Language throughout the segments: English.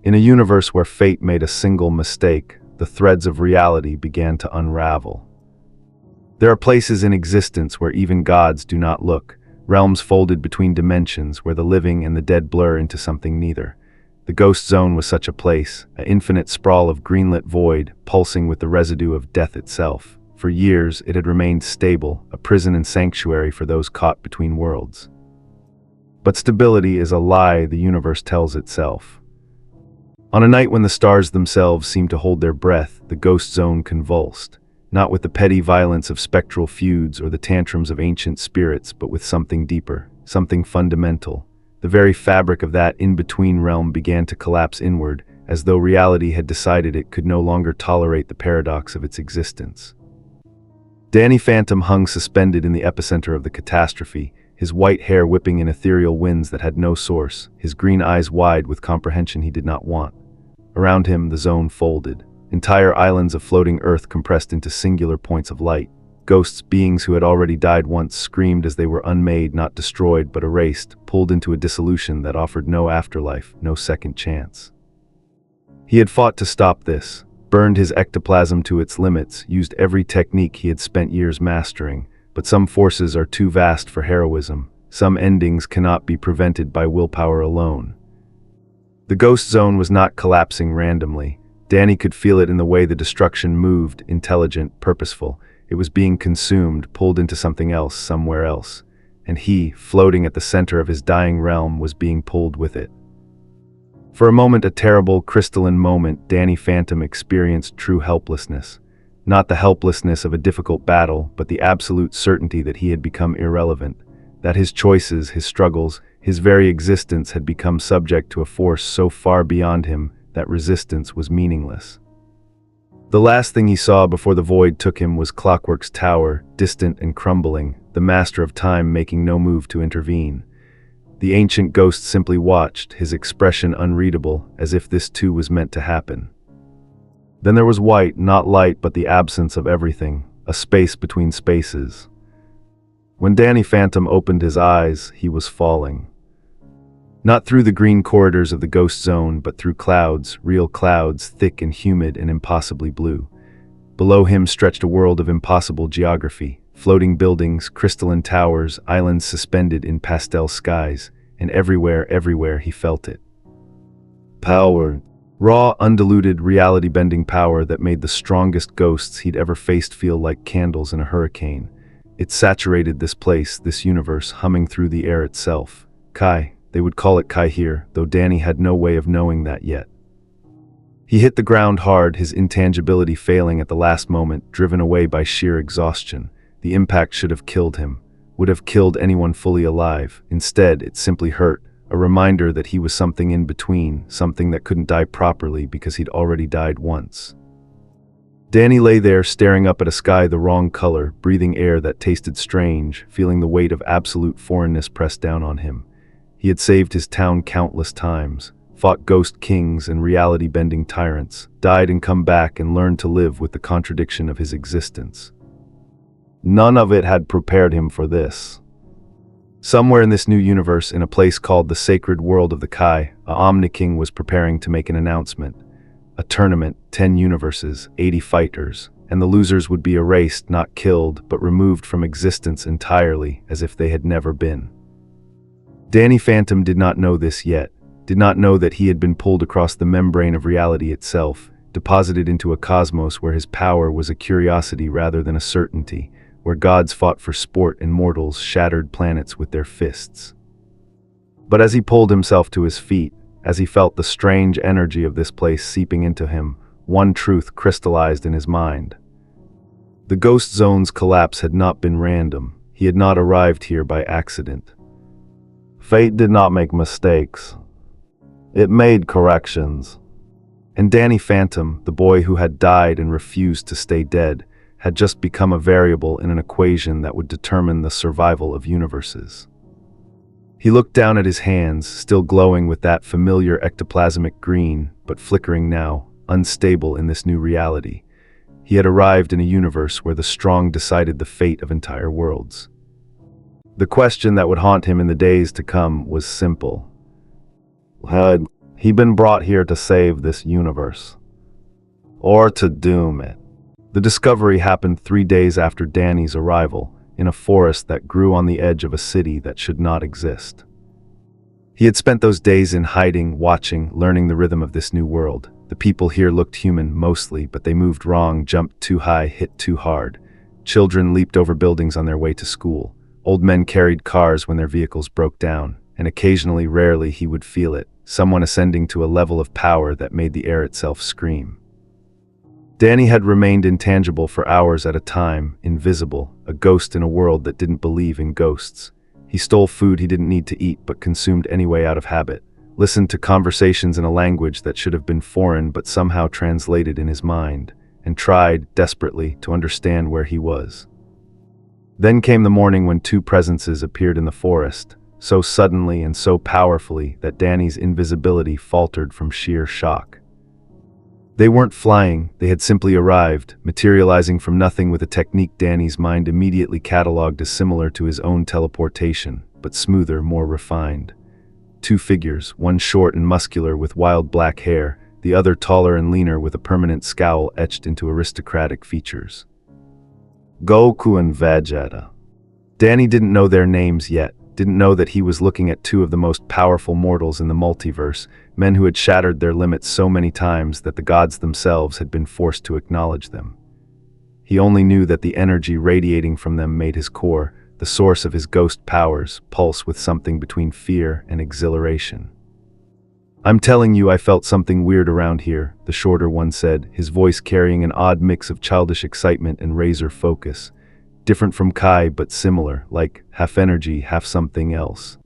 In a universe where fate made a single mistake, the threads of reality began to unravel. There are places in existence where even gods do not look, realms folded between dimensions where the living and the dead blur into something neither. The Ghost Zone was such a place, an infinite sprawl of greenlit void, pulsing with the residue of death itself. For years, it had remained stable, a prison and sanctuary for those caught between worlds. But stability is a lie the universe tells itself. On a night when the stars themselves seemed to hold their breath, the Ghost Zone convulsed, not with the petty violence of spectral feuds or the tantrums of ancient spirits, but with something deeper, something fundamental. The very fabric of that in-between realm began to collapse inward, as though reality had decided it could no longer tolerate the paradox of its existence. Danny Phantom hung suspended in the epicenter of the catastrophe, his white hair whipping in ethereal winds that had no source, his green eyes wide with comprehension he did not want. Around him, the zone folded. Entire islands of floating earth compressed into singular points of light. Ghosts, beings who had already died once, screamed as they were unmade, not destroyed, but erased, pulled into a dissolution that offered no afterlife, no second chance. He had fought to stop this, burned his ectoplasm to its limits, used every technique he had spent years mastering, but some forces are too vast for heroism. Some endings cannot be prevented by willpower alone. The Ghost Zone was not collapsing randomly. Danny could feel it in the way the destruction moved, intelligent, purposeful. It was being consumed, pulled into something else, somewhere else. And he, floating at the center of his dying realm, was being pulled with it. For a moment, a terrible, crystalline moment, Danny Phantom experienced true helplessness. Not the helplessness of a difficult battle, but the absolute certainty that he had become irrelevant, that his choices, his struggles, his very existence had become subject to a force so far beyond him that resistance was meaningless. The last thing he saw before the void took him was Clockwork's tower, distant and crumbling, the master of time making no move to intervene. The ancient ghost simply watched, his expression unreadable, as if this too was meant to happen. Then there was white, not light, but the absence of everything, a space between spaces. When Danny Phantom opened his eyes, he was falling. Not through the green corridors of the Ghost Zone, but through clouds, real clouds, thick and humid and impossibly blue. Below him stretched a world of impossible geography, floating buildings, crystalline towers, islands suspended in pastel skies, and everywhere he felt it. Power. Raw, undiluted, reality-bending power that made the strongest ghosts he'd ever faced feel like candles in a hurricane. It saturated this place, this universe, humming through the air itself. Kai. They would call it Kai here, though Danny had no way of knowing that yet. He hit the ground hard, his intangibility failing at the last moment, driven away by sheer exhaustion. The impact should have killed him, would have killed anyone fully alive. Instead, it simply hurt, a reminder that he was something in between, something that couldn't die properly because he'd already died once. Danny lay there staring up at a sky the wrong color, breathing air that tasted strange, feeling the weight of absolute foreignness press down on him. He had saved his town countless times, fought ghost kings and reality-bending tyrants, died and come back and learned to live with the contradiction of his existence. None of it had prepared him for this. Somewhere in this new universe, in a place called the Sacred World of the Kai, a Omni-King was preparing to make an announcement. A tournament, 10 universes, 80 fighters, and the losers would be erased, not killed, but removed from existence entirely, as if they had never been. Danny Phantom did not know this yet, did not know that he had been pulled across the membrane of reality itself, deposited into a cosmos where his power was a curiosity rather than a certainty, where gods fought for sport and mortals shattered planets with their fists. But as he pulled himself to his feet, as he felt the strange energy of this place seeping into him, one truth crystallized in his mind. The Ghost Zone's collapse had not been random. He had not arrived here by accident. Fate did not make mistakes. It made corrections. And Danny Phantom, the boy who had died and refused to stay dead, had just become a variable in an equation that would determine the survival of universes. He looked down at his hands, still glowing with that familiar ectoplasmic green, but flickering now, unstable in this new reality. He had arrived in a universe where the strong decided the fate of entire worlds. The question that would haunt him in the days to come was simple. He been brought here to save this universe. Or to doom it. The discovery happened 3 days after Danny's arrival, in a forest that grew on the edge of a city that should not exist. He had spent those days in hiding, watching, learning the rhythm of this new world. The people here looked human mostly, but they moved wrong, jumped too high, hit too hard. Children leaped over buildings on their way to school. Old men carried cars when their vehicles broke down, and occasionally, rarely, he would feel it, someone ascending to a level of power that made the air itself scream. Danny had remained intangible for hours at a time, invisible, a ghost in a world that didn't believe in ghosts. He stole food he didn't need to eat but consumed anyway out of habit, listened to conversations in a language that should have been foreign but somehow translated in his mind, and tried, desperately, to understand where he was. Then came the morning when 2 presences appeared in the forest, so suddenly and so powerfully that Danny's invisibility faltered from sheer shock. They weren't flying, they had simply arrived, materializing from nothing with a technique Danny's mind immediately cataloged as similar to his own teleportation, but smoother, more refined. 2 figures, one short and muscular with wild black hair, the other taller and leaner with a permanent scowl etched into aristocratic features. Goku and Vegeta. Danny didn't know their names yet, didn't know that he was looking at 2 of the most powerful mortals in the multiverse, men who had shattered their limits so many times that the gods themselves had been forced to acknowledge them. He only knew that the energy radiating from them made his core, the source of his ghost powers, pulse with something between fear and exhilaration. "I'm telling you, I felt something weird around here," the shorter one said, his voice carrying an odd mix of childish excitement and razor focus. Different from Kai, but similar, like half energy, half something else.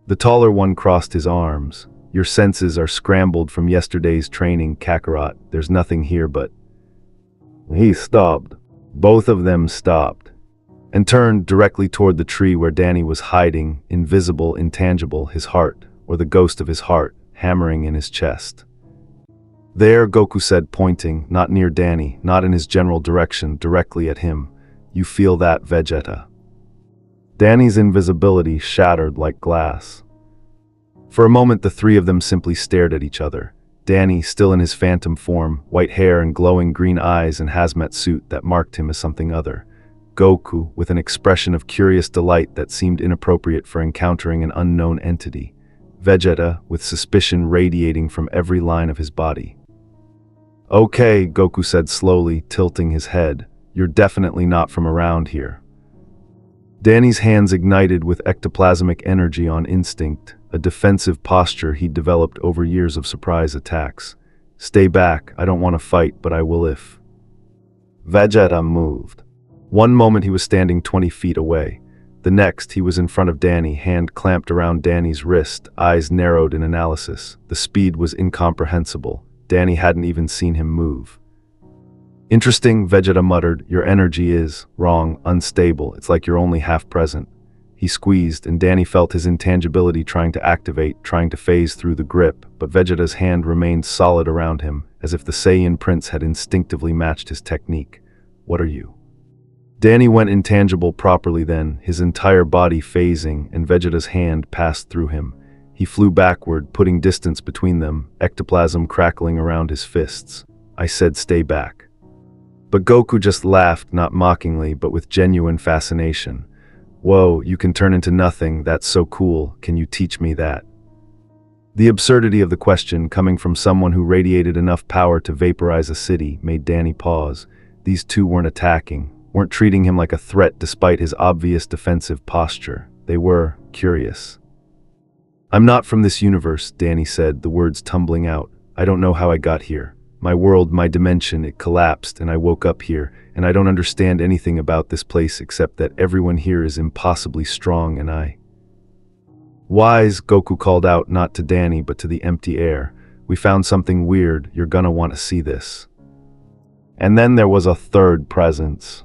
The taller one crossed his arms. "Your senses are scrambled from yesterday's training, Kakarot. There's nothing here but—" He stopped. Both of them stopped, and turned directly toward the tree where Danny was hiding, invisible, intangible, his heart, or the ghost of his heart, hammering in his chest. "There," Goku said, pointing, not near Danny, not in his general direction, directly at him. "You feel that, Vegeta?" Danny's invisibility shattered like glass. For a moment the 3 of them simply stared at each other. Danny, still in his phantom form, white hair and glowing green eyes and hazmat suit that marked him as something other. Goku, with an expression of curious delight that seemed inappropriate for encountering an unknown entity. Vegeta, with suspicion radiating from every line of his body. "Okay," Goku said slowly, tilting his head. "You're definitely not from around here." Danny's hands ignited with ectoplasmic energy on instinct, a defensive posture he'd developed over years of surprise attacks. "Stay back, I don't want to fight, but I will if—" Vegeta moved. One moment he was standing 20 feet away. The next, he was in front of Danny, hand clamped around Danny's wrist, eyes narrowed in analysis. The speed was incomprehensible. Danny hadn't even seen him move. "Interesting," Vegeta muttered. "Your energy is wrong, unstable. It's like you're only half present." He squeezed, and Danny felt his intangibility trying to activate, trying to phase through the grip, but Vegeta's hand remained solid around him, as if the Saiyan prince had instinctively matched his technique. "What are you?" Danny went intangible properly then, his entire body phasing, and Vegeta's hand passed through him. He flew backward, putting distance between them, ectoplasm crackling around his fists. "I said stay back." But Goku just laughed, not mockingly, but with genuine fascination. "Whoa, you can turn into nothing, that's so cool, can you teach me that?" The absurdity of the question, coming from someone who radiated enough power to vaporize a city, made Danny pause. These 2 weren't attacking, weren't treating him like a threat despite his obvious defensive posture. They were curious. "I'm not from this universe," Danny said, the words tumbling out. "I don't know how I got here. My world, my dimension, it collapsed and I woke up here, and I don't understand anything about this place except that everyone here is impossibly strong and I—" "Wise," Goku called out, not to Danny but to the empty air. "We found something weird, you're gonna want to see this." And then there was a 3rd presence.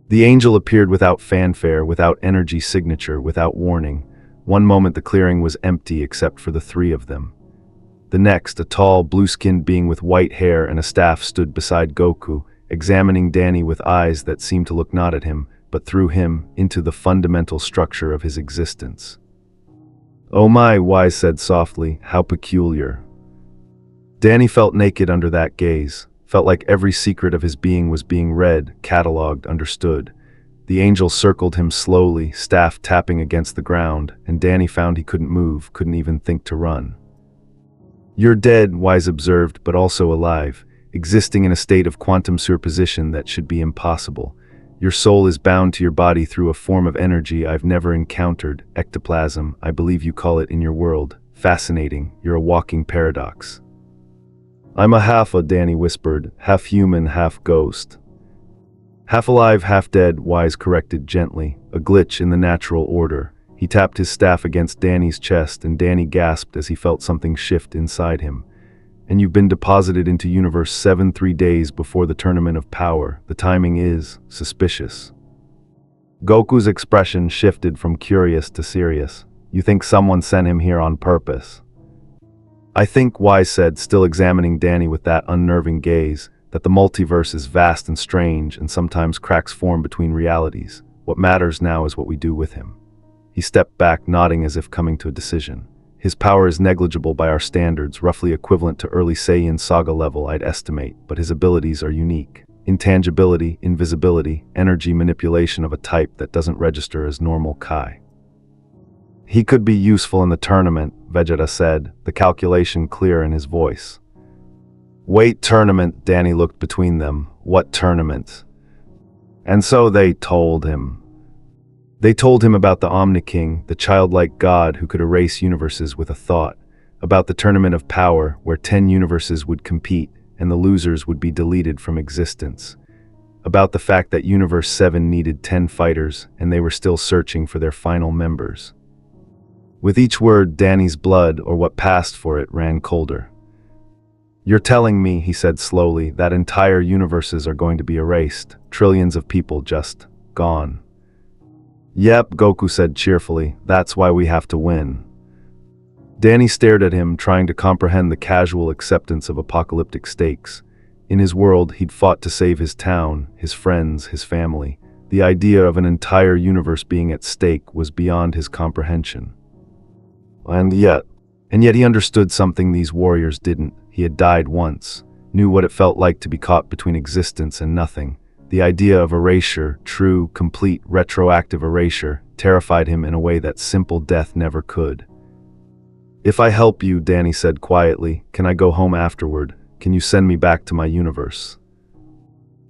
The angel appeared without fanfare, without energy signature, without warning. One moment the clearing was empty except for the 3 of them. The next, a tall, blue-skinned being with white hair and a staff stood beside Goku, examining Danny with eyes that seemed to look not at him, but through him, into the fundamental structure of his existence. "Oh my," Wise said softly, "how peculiar." Danny felt naked under that gaze, felt like every secret of his being was being read, catalogued, understood. The angel circled him slowly, staff tapping against the ground, and Danny found he couldn't move, couldn't even think to run. "You're dead," Wise observed, "but also alive, existing in a state of quantum superposition that should be impossible. Your soul is bound to your body through a form of energy I've never encountered, ectoplasm, I believe you call it in your world. Fascinating, you're a walking paradox." "I'm a half," Danny whispered, "half human, half ghost." "Half alive, half dead," Wise corrected gently, a glitch in the natural order. He tapped his staff against Danny's chest, and Danny gasped as he felt something shift inside him. "And you've been deposited into Universe 7 3 days before the Tournament of Power. The timing is suspicious." Goku's expression shifted from curious to serious. "You think someone sent him here on purpose?" "I think," Wise said, still examining Danny with that unnerving gaze, "that the multiverse is vast and strange and sometimes cracks form between realities. What matters now is what we do with him." He stepped back, nodding as if coming to a decision. "His power is negligible by our standards, roughly equivalent to early Saiyan saga level, I'd estimate, but his abilities are unique. Intangibility, invisibility, energy manipulation of a type that doesn't register as normal Kai." "He could be useful in the tournament," Vegeta said, the calculation clear in his voice. "Wait, tournament?" Danny looked between them. "What tournament?" And so they told him. They told him about the Omni King, the childlike god who could erase universes with a thought, about the Tournament of Power, where 10 universes would compete, and the losers would be deleted from existence, about the fact that Universe 7 needed 10 fighters, and they were still searching for their final members. With each word, Danny's blood, or what passed for it, ran colder. "You're telling me," he said slowly, "that entire universes are going to be erased, trillions of people just gone?" "Yep," Goku said cheerfully, "that's why we have to win." Danny stared at him, trying to comprehend the casual acceptance of apocalyptic stakes. In his world, he'd fought to save his town, his friends, his family. The idea of an entire universe being at stake was beyond his comprehension. And yet he understood something these warriors didn't. He had died once, knew what it felt like to be caught between existence and nothing. The idea of erasure, true, complete, retroactive erasure, terrified him in a way that simple death never could. "If I help you," Danny said quietly, "can I go home afterward? Can you send me back to my universe?"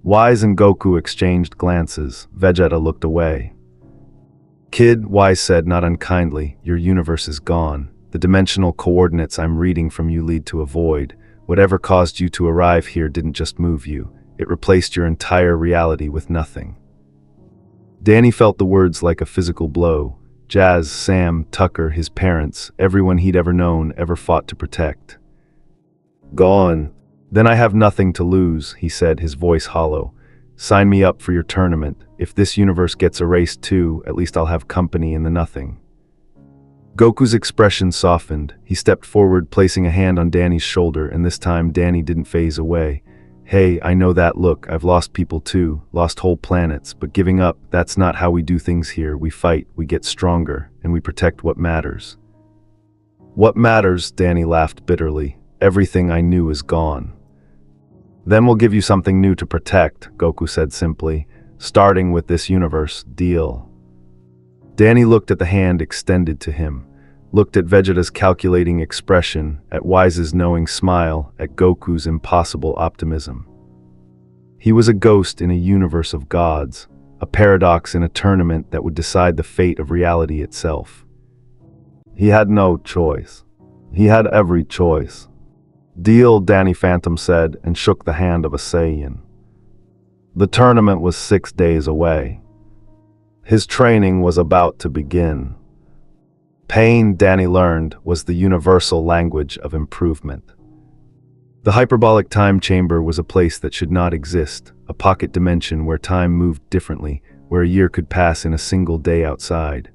Wise and Goku exchanged glances. Vegeta looked away. "Kid," Wise said, not unkindly, "your universe is gone. The dimensional coordinates I'm reading from you lead to a void. Whatever caused you to arrive here didn't just move you. It replaced your entire reality with nothing." Danny felt the words like a physical blow. Jazz, Sam, Tucker, his parents, everyone he'd ever known, ever fought to protect. "Gone. Then I have nothing to lose," he said, his voice hollow. "Sign me up for your tournament. If this universe gets erased too, at least I'll have company in the nothing." Goku's expression softened. He stepped forward, placing a hand on Danny's shoulder, and this time Danny didn't phase away. "Hey, I know that look. I've lost people too, lost whole planets, but giving up, that's not how we do things here. We fight, we get stronger, and we protect what matters." "What matters?" Danny laughed bitterly. "Everything I knew is gone." "Then we'll give you something new to protect," Goku said simply. "Starting with this universe, deal?" Danny looked at the hand extended to him, looked at Vegeta's calculating expression, at Wise's knowing smile, at Goku's impossible optimism. He was a ghost in a universe of gods, a paradox in a tournament that would decide the fate of reality itself. He had no choice. He had every choice. "Deal," Danny Phantom said, and shook the hand of a Saiyan. The tournament was 6 days away. His training was about to begin. Pain, Danny learned, was the universal language of improvement. The hyperbolic time chamber was a place that should not exist, a pocket dimension where time moved differently, where a year could pass in a single day outside.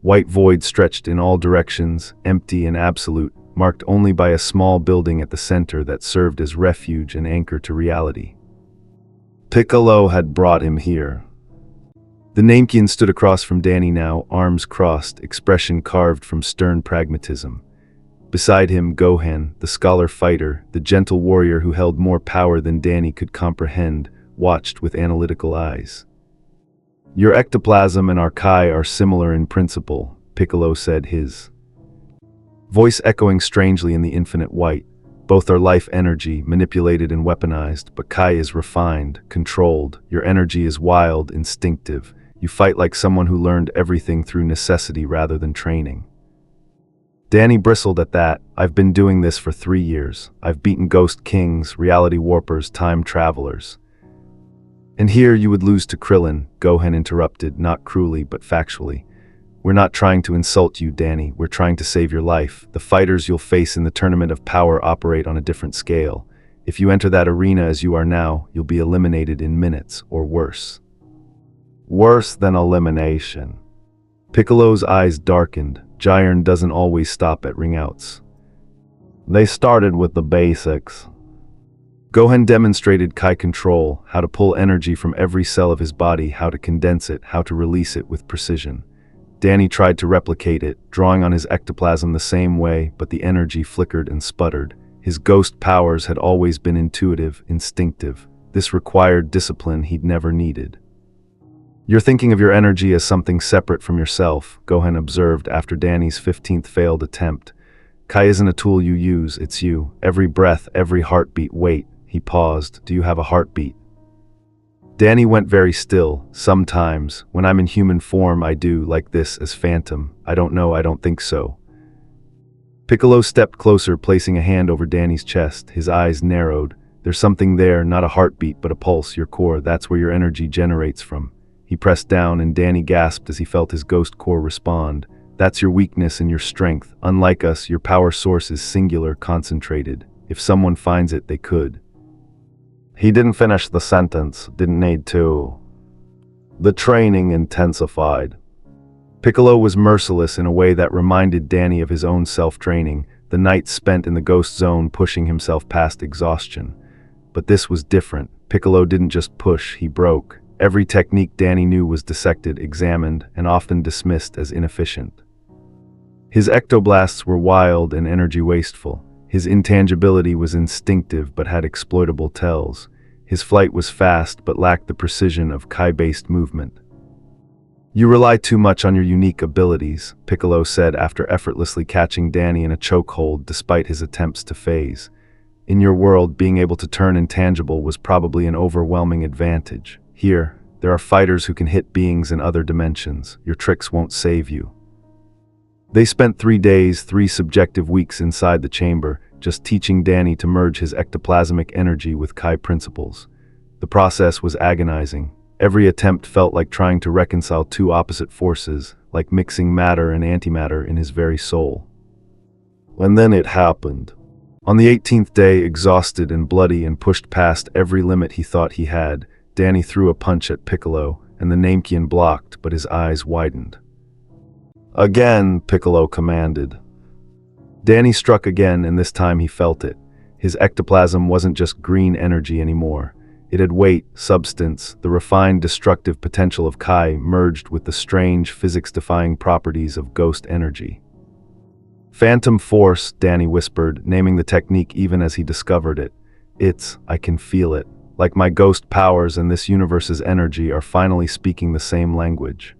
White void stretched in all directions, empty and absolute, marked only by a small building at the center that served as refuge and anchor to reality. Piccolo had brought him here. The Namekian stood across from Danny now, arms crossed, expression carved from stern pragmatism. Beside him, Gohan, the scholar fighter, the gentle warrior who held more power than Danny could comprehend, watched with analytical eyes. Your ectoplasm and our Kai are similar in principle, Piccolo said, his voice echoing strangely in the infinite white. Both are life energy, manipulated and weaponized, but Kai is refined, controlled. Your energy is wild, instinctive. You fight like someone who learned everything through necessity rather than training. Danny bristled at that. I've been doing this for 3 years. I've beaten ghost kings, reality warpers, time travelers. And here you would lose to Krillin, Gohan interrupted, not cruelly but factually. We're not trying to insult you, Danny. We're trying to save your life. The fighters you'll face in the Tournament of Power operate on a different scale. If you enter that arena as you are now, you'll be eliminated in minutes, or worse. Worse than elimination. Piccolo's eyes darkened. Jiren doesn't always stop at ringouts. They started with the basics. Gohan demonstrated Kai control, how to pull energy from every cell of his body, how to condense it, how to release it with precision. Danny tried to replicate it, drawing on his ectoplasm the same way, but the energy flickered and sputtered. His ghost powers had always been intuitive, instinctive. This required discipline he'd never needed. You're thinking of your energy as something separate from yourself, Gohan observed after Danny's 15th failed attempt. Kai isn't a tool you use, it's you. Every breath, every heartbeat. Wait, he paused. Do you have a heartbeat? Danny went very still. Sometimes, when I'm in human form, I do, like this, as Phantom. I don't know, I don't think so. Piccolo stepped closer, placing a hand over Danny's chest. His eyes narrowed. There's something there, not a heartbeat, but a pulse, your core. That's where your energy generates from. He pressed down, and Danny gasped as he felt his ghost core respond. That's your weakness and your strength. Unlike us, your power source is singular, concentrated. If someone finds it, they could. He didn't finish the sentence, didn't need to. The training intensified. Piccolo was merciless in a way that reminded Danny of his own self-training, the nights spent in the ghost zone pushing himself past exhaustion. But this was different. Piccolo didn't just push, he broke. Every technique Danny knew was dissected, examined, and often dismissed as inefficient. His ectoblasts were wild and energy wasteful. His intangibility was instinctive but had exploitable tells. His flight was fast but lacked the precision of Kai-based movement. You rely too much on your unique abilities, Piccolo said after effortlessly catching Danny in a chokehold despite his attempts to phase. In your world, being able to turn intangible was probably an overwhelming advantage. Here, there are fighters who can hit beings in other dimensions. Your tricks won't save you. They spent 3 days, 3 subjective weeks inside the chamber, just teaching Danny to merge his ectoplasmic energy with Kai principles. The process was agonizing. Every attempt felt like trying to reconcile 2 opposite forces, like mixing matter and antimatter in his very soul. And then it happened. On the 18th day, exhausted and bloody and pushed past every limit he thought he had, Danny threw a punch at Piccolo, and the Namekian blocked, but his eyes widened. Again, Piccolo commanded. Danny struck again, and this time he felt it. His ectoplasm wasn't just green energy anymore. It had weight, substance, the refined destructive potential of Kai merged with the strange physics-defying properties of ghost energy. Phantom Force, Danny whispered, naming the technique even as he discovered it. I can feel it. Like my ghost powers and this universe's energy are finally speaking the same language.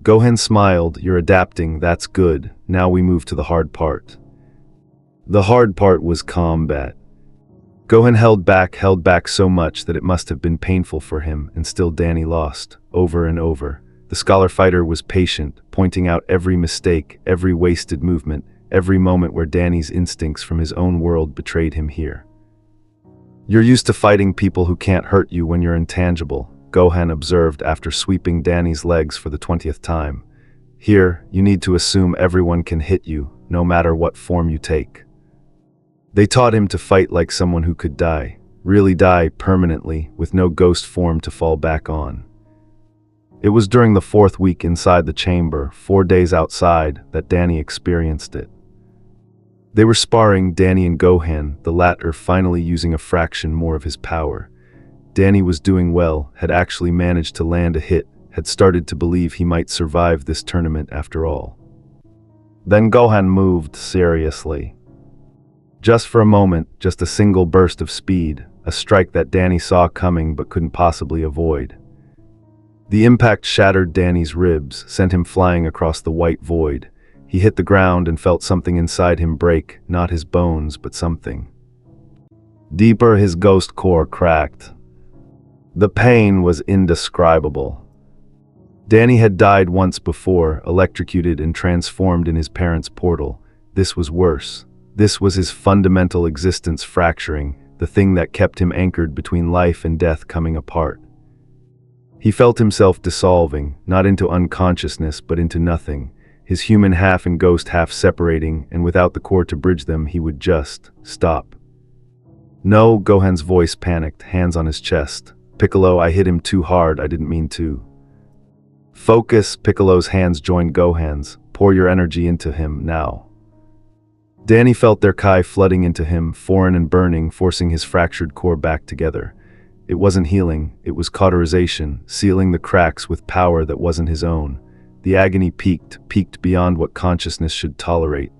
Gohan smiled. You're adapting, that's good. Now we move to the hard part. The hard part was combat. Gohan held back so much that it must have been painful for him, and still Danny lost, over and over. The scholar fighter was patient, pointing out every mistake, every wasted movement, every moment where Danny's instincts from his own world betrayed him here. You're used to fighting people who can't hurt you when you're intangible, Gohan observed after sweeping Danny's legs for the 20th time. Here, you need to assume everyone can hit you, no matter what form you take. They taught him to fight like someone who could die, really die permanently, with no ghost form to fall back on. It was during the 4th week inside the chamber, 4 days outside, that Danny experienced it. They were sparring, Danny and Gohan, the latter finally using a fraction more of his power. Danny was doing well, had actually managed to land a hit, had started to believe he might survive this tournament after all. Then Gohan moved seriously. Just for a moment, just a single burst of speed, a strike that Danny saw coming but couldn't possibly avoid. The impact shattered Danny's ribs, sent him flying across the white void. He hit the ground and felt something inside him break, not his bones, but something. Deeper, his ghost core cracked. The pain was indescribable. Danny had died once before, electrocuted and transformed in his parents' portal. This was worse. This was his fundamental existence fracturing, the thing that kept him anchored between life and death coming apart. He felt himself dissolving, not into unconsciousness, but into nothing, his human half and ghost half separating, and without the core to bridge them, he would just stop. No, Gohan's voice panicked, hands on his chest. Piccolo, I hit him too hard, I didn't mean to. Focus, Piccolo's hands joined Gohan's. Pour your energy into him, now. Danny felt their Kai flooding into him, foreign and burning, forcing his fractured core back together. It wasn't healing, it was cauterization, sealing the cracks with power that wasn't his own. The agony peaked beyond what consciousness should tolerate.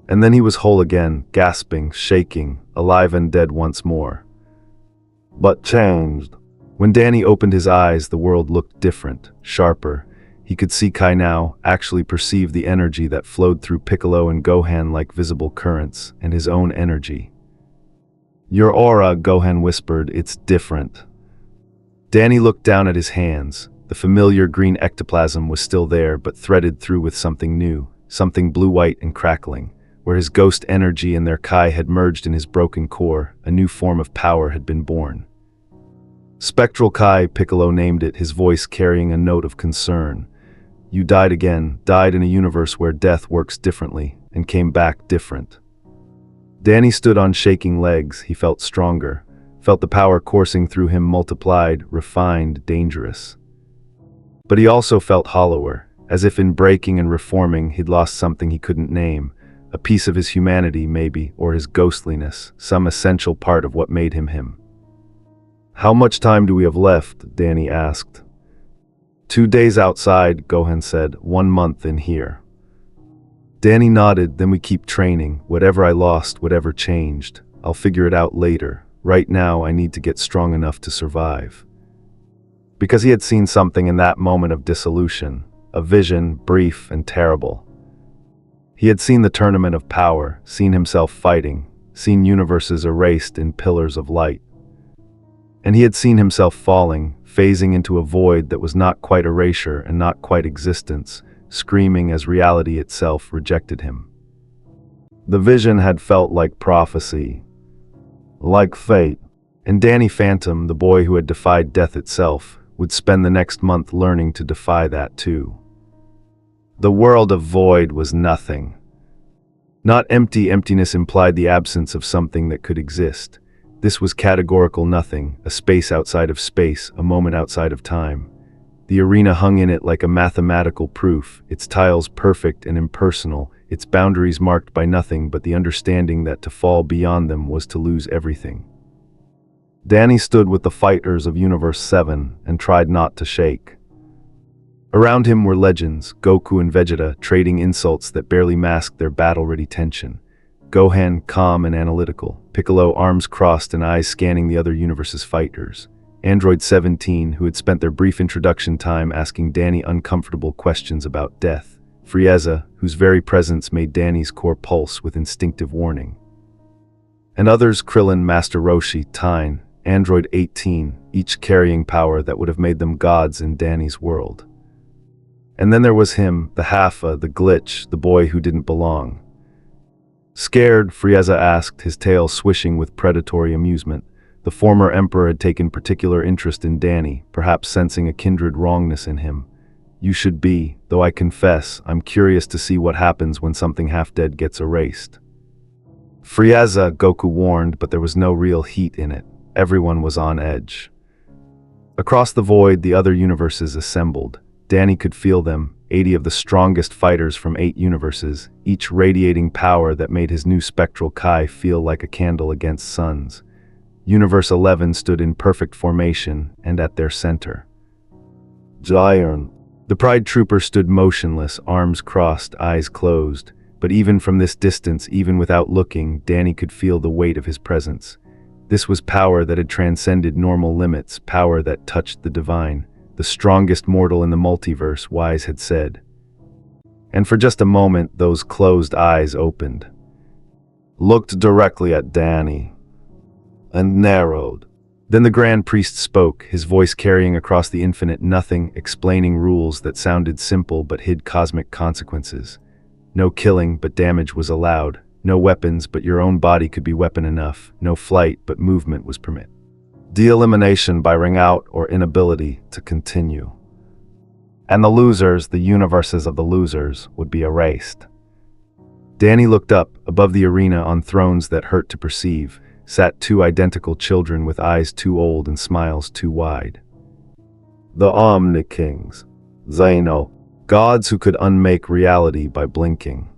And then he was whole again, gasping, shaking, alive and dead once more. But changed. When Danny opened his eyes, the world looked different, sharper. He could see Kai now, actually perceive the energy that flowed through Piccolo and Gohan like visible currents, and his own energy. Your aura, Gohan whispered, it's different. Danny looked down at his hands. The familiar green ectoplasm was still there, but threaded through with something new, something blue-white and crackling. Where his ghost energy and their Kai had merged in his broken core, a new form of power had been born. Spectral Kai, Piccolo named it, his voice carrying a note of concern. You died again, died in a universe where death works differently, and came back different. Danny stood on shaking legs. He felt stronger, felt the power coursing through him multiplied, refined, dangerous. But he also felt hollower, as if in breaking and reforming he'd lost something he couldn't name, a piece of his humanity maybe, or his ghostliness, some essential part of what made him him. How much time do we have left? Danny asked. 2 days outside, Gohan said, 1 month in here. Danny nodded, then we keep training. Whatever I lost, whatever changed, I'll figure it out later. Right now, I need to get strong enough to survive. Because he had seen something in that moment of dissolution, a vision, brief and terrible. He had seen the tournament of power, seen himself fighting, seen universes erased in pillars of light. And he had seen himself falling, phasing into a void that was not quite erasure and not quite existence, screaming as reality itself rejected him. The vision had felt like prophecy, like fate, and Danny Phantom, the boy who had defied death itself, would spend the next month learning to defy that too. The world of void was nothing. Not empty, emptiness implied the absence of something that could exist. This was categorical nothing, a space outside of space, a moment outside of time. The arena hung in it like a mathematical proof, its tiles perfect and impersonal, its boundaries marked by nothing but the understanding that to fall beyond them was to lose everything. Danny stood with the fighters of Universe 7 and tried not to shake. Around him were legends, Goku and Vegeta trading insults that barely masked their battle-ready tension. Gohan calm and analytical, Piccolo arms crossed and eyes scanning the other universe's fighters. Android 17, who had spent their brief introduction time asking Danny uncomfortable questions about death. Frieza, whose very presence made Danny's core pulse with instinctive warning. And others, Krillin, Master Roshi, Tyne, Android 18, each carrying power that would have made them gods in Danny's world. And then there was him, the Haffa, the glitch, the boy who didn't belong. Scared, Frieza asked, his tail swishing with predatory amusement. The former emperor had taken particular interest in Danny, perhaps sensing a kindred wrongness in him. You should be, though I confess, I'm curious to see what happens when something half-dead gets erased. Frieza, Goku warned, but there was no real heat in it. Everyone was on edge. Across the void, the other universes assembled. Danny could feel them, 80 of the strongest fighters from 8 universes, each radiating power that made his new spectral Kai feel like a candle against suns. Universe 11 stood in perfect formation and at their center. Jiren. The Pride Trooper stood motionless, arms crossed, eyes closed. But even from this distance, even without looking, Danny could feel the weight of his presence. This was power that had transcended normal limits, power that touched the divine. The strongest mortal in the multiverse, Wise had said. And for just a moment, those closed eyes opened. Looked directly at Danny. And narrowed. Then the Grand Priest spoke, his voice carrying across the infinite nothing, explaining rules that sounded simple but hid cosmic consequences. No killing, but damage was allowed. No weapons, but your own body could be weapon enough. No flight, but movement was permitted. De-elimination by ring out or inability to continue. And the losers, the universes of the losers, would be erased. Danny looked up. Above the arena, on thrones that hurt to perceive, sat two identical children with eyes too old and smiles too wide. The Omni-Kings, Zeno, gods who could unmake reality by blinking.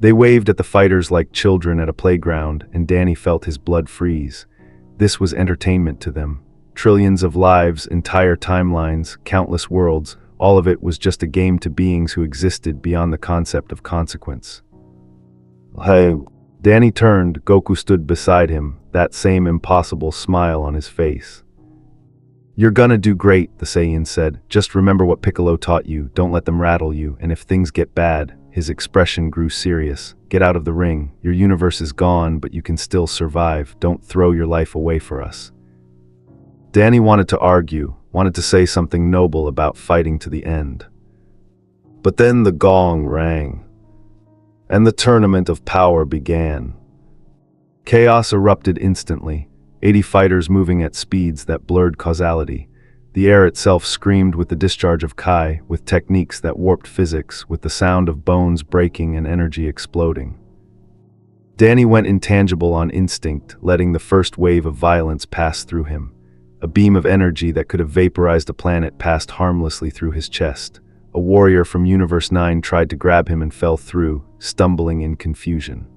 They waved at the fighters like children at a playground, and Danny felt his blood freeze. This was entertainment to them. Trillions of lives, entire timelines, countless worlds, all of it was just a game to beings who existed beyond the concept of consequence. Hey. Danny turned. Goku stood beside him, that same impossible smile on his face. You're gonna do great, the Saiyan said. Just remember what Piccolo taught you, don't let them rattle you, and if things get bad, his expression grew serious. Get out of the ring, your universe is gone, but you can still survive. Don't throw your life away for us. Danny wanted to argue, wanted to say something noble about fighting to the end. But then the gong rang. And the tournament of power began. Chaos erupted instantly, 80 fighters moving at speeds that blurred causality. The air itself screamed with the discharge of Kai, with techniques that warped physics, with the sound of bones breaking and energy exploding. Danny went intangible on instinct, letting the first wave of violence pass through him. A beam of energy that could have vaporized a planet passed harmlessly through his chest. A warrior from Universe 9 tried to grab him and fell through, stumbling in confusion.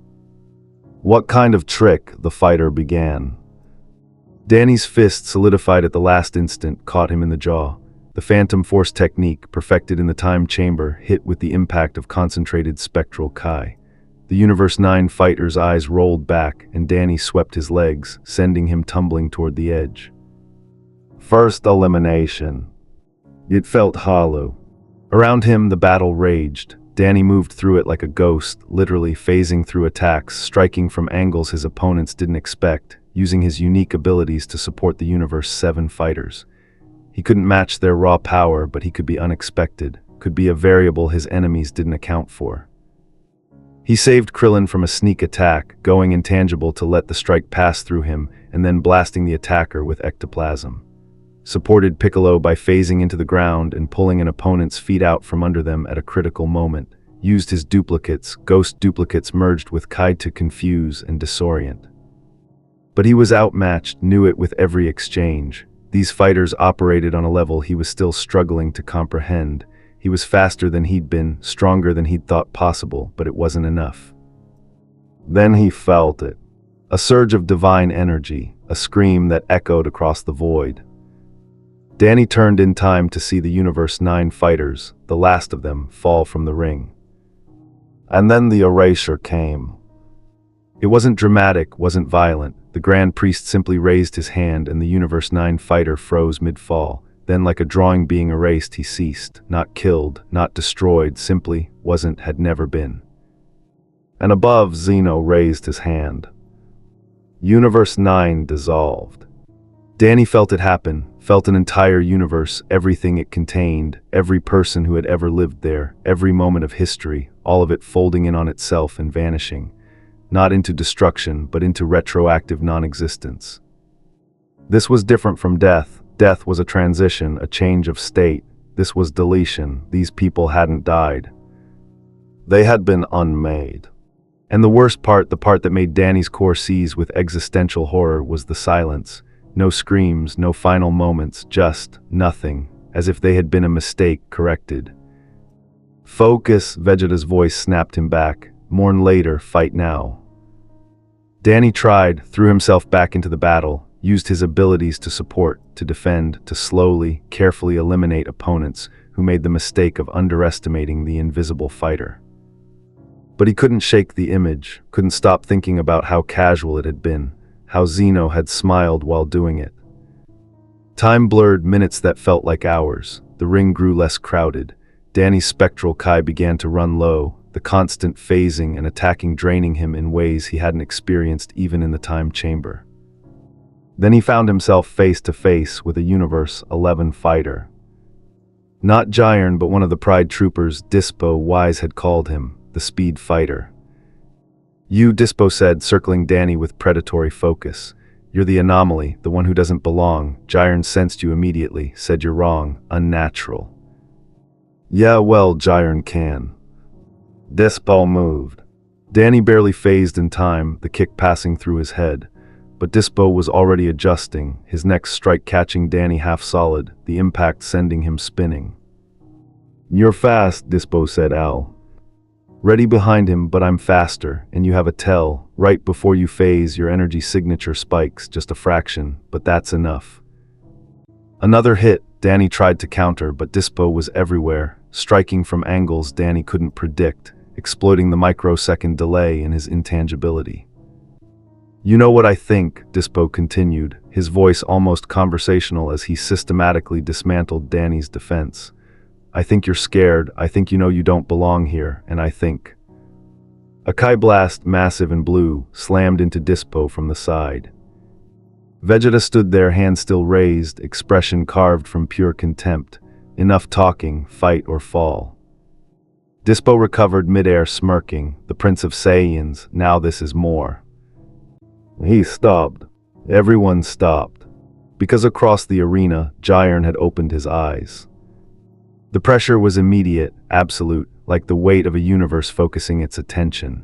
What kind of trick? The fighter began. Danny's fist, solidified at the last instant, caught him in the jaw. The Phantom Force technique, perfected in the time chamber, hit with the impact of concentrated spectral Kai. The Universe 9 fighter's eyes rolled back, and Danny swept his legs, sending him tumbling toward the edge. First elimination. It felt hollow. Around him, the battle raged. Danny moved through it like a ghost, literally phasing through attacks, striking from angles his opponents didn't expect, using his unique abilities to support the Universe 7 fighters. He couldn't match their raw power, but he could be unexpected, could be a variable his enemies didn't account for. He saved Krillin from a sneak attack, going intangible to let the strike pass through him, and then blasting the attacker with ectoplasm. Supported Piccolo by phasing into the ground and pulling an opponent's feet out from under them at a critical moment. Used his duplicates, ghost duplicates merged with Kai to confuse and disorient. But he was outmatched, knew it with every exchange. These fighters operated on a level he was still struggling to comprehend. He was faster than he'd been, stronger than he'd thought possible, but it wasn't enough. Then he felt it. A surge of divine energy, a scream that echoed across the void. Danny turned in time to see the Universe 9 fighters, the last of them, fall from the ring. And then the erasure came. It wasn't dramatic, wasn't violent. The Grand Priest simply raised his hand and the Universe 9 fighter froze mid-fall. Then, like a drawing being erased, he ceased. Not killed, not destroyed, simply wasn't, had never been. And above, Zeno raised his hand. Universe 9 dissolved. Danny felt it happen, felt an entire universe, everything it contained, every person who had ever lived there, every moment of history, all of it folding in on itself and vanishing. Not into destruction, but into retroactive non-existence. This was different from death. Death was a transition, a change of state. This was deletion. These people hadn't died. They had been unmade. And the worst part, the part that made Danny's core seize with existential horror, was the silence. No screams, no final moments, just nothing, as if they had been a mistake corrected. Focus, Vegeta's voice snapped him back. Mourn later, fight now. Danny tried, threw himself back into the battle. used his abilities to support, to defend, to slowly, carefully eliminate opponents who made the mistake of underestimating the invisible fighter. But he couldn't shake the image, couldn't stop thinking about how casual it had been, how Zeno had smiled while doing it. Time blurred minutes that felt like hours. The ring grew less crowded. Danny's spectral Kai began to run low, the constant phasing and attacking draining him in ways he hadn't experienced even in the time chamber. Then he found himself face to face with a Universe 11 fighter. Not Jiren, but one of the Pride Troopers Dispo Wise had called him, the Speed Fighter. "You," Dispo said, circling Danny with predatory focus. "You're the anomaly, the one who doesn't belong. Jiren sensed you immediately, said you're wrong, unnatural." "Yeah, well, Jiren can." Dispo moved. Danny barely phased in time, the kick passing through his head. But Dispo was already adjusting, his next strike catching Danny half solid, the impact sending him spinning. "You're fast," Dispo said, Al. "Ready behind him, but I'm faster, and you have a tell. Right before you phase, your energy signature spikes, just a fraction, but that's enough." Another hit. Danny tried to counter, but Dispo was everywhere, striking from angles Danny couldn't predict, exploiting the microsecond delay in his intangibility. "You know what I think," Dispo continued, his voice almost conversational as he systematically dismantled Danny's defense. "I think you're scared, I think you know you don't belong here, and I think—" A Kai blast, massive and blue, slammed into Dispo from the side. Vegeta stood there, hand still raised, expression carved from pure contempt. Enough talking, fight or fall. Dispo recovered midair, smirking, the Prince of Saiyans, now this is more. He stopped. Everyone stopped. Because across the arena, Jiren had opened his eyes. The pressure was immediate, absolute, like the weight of a universe focusing its attention.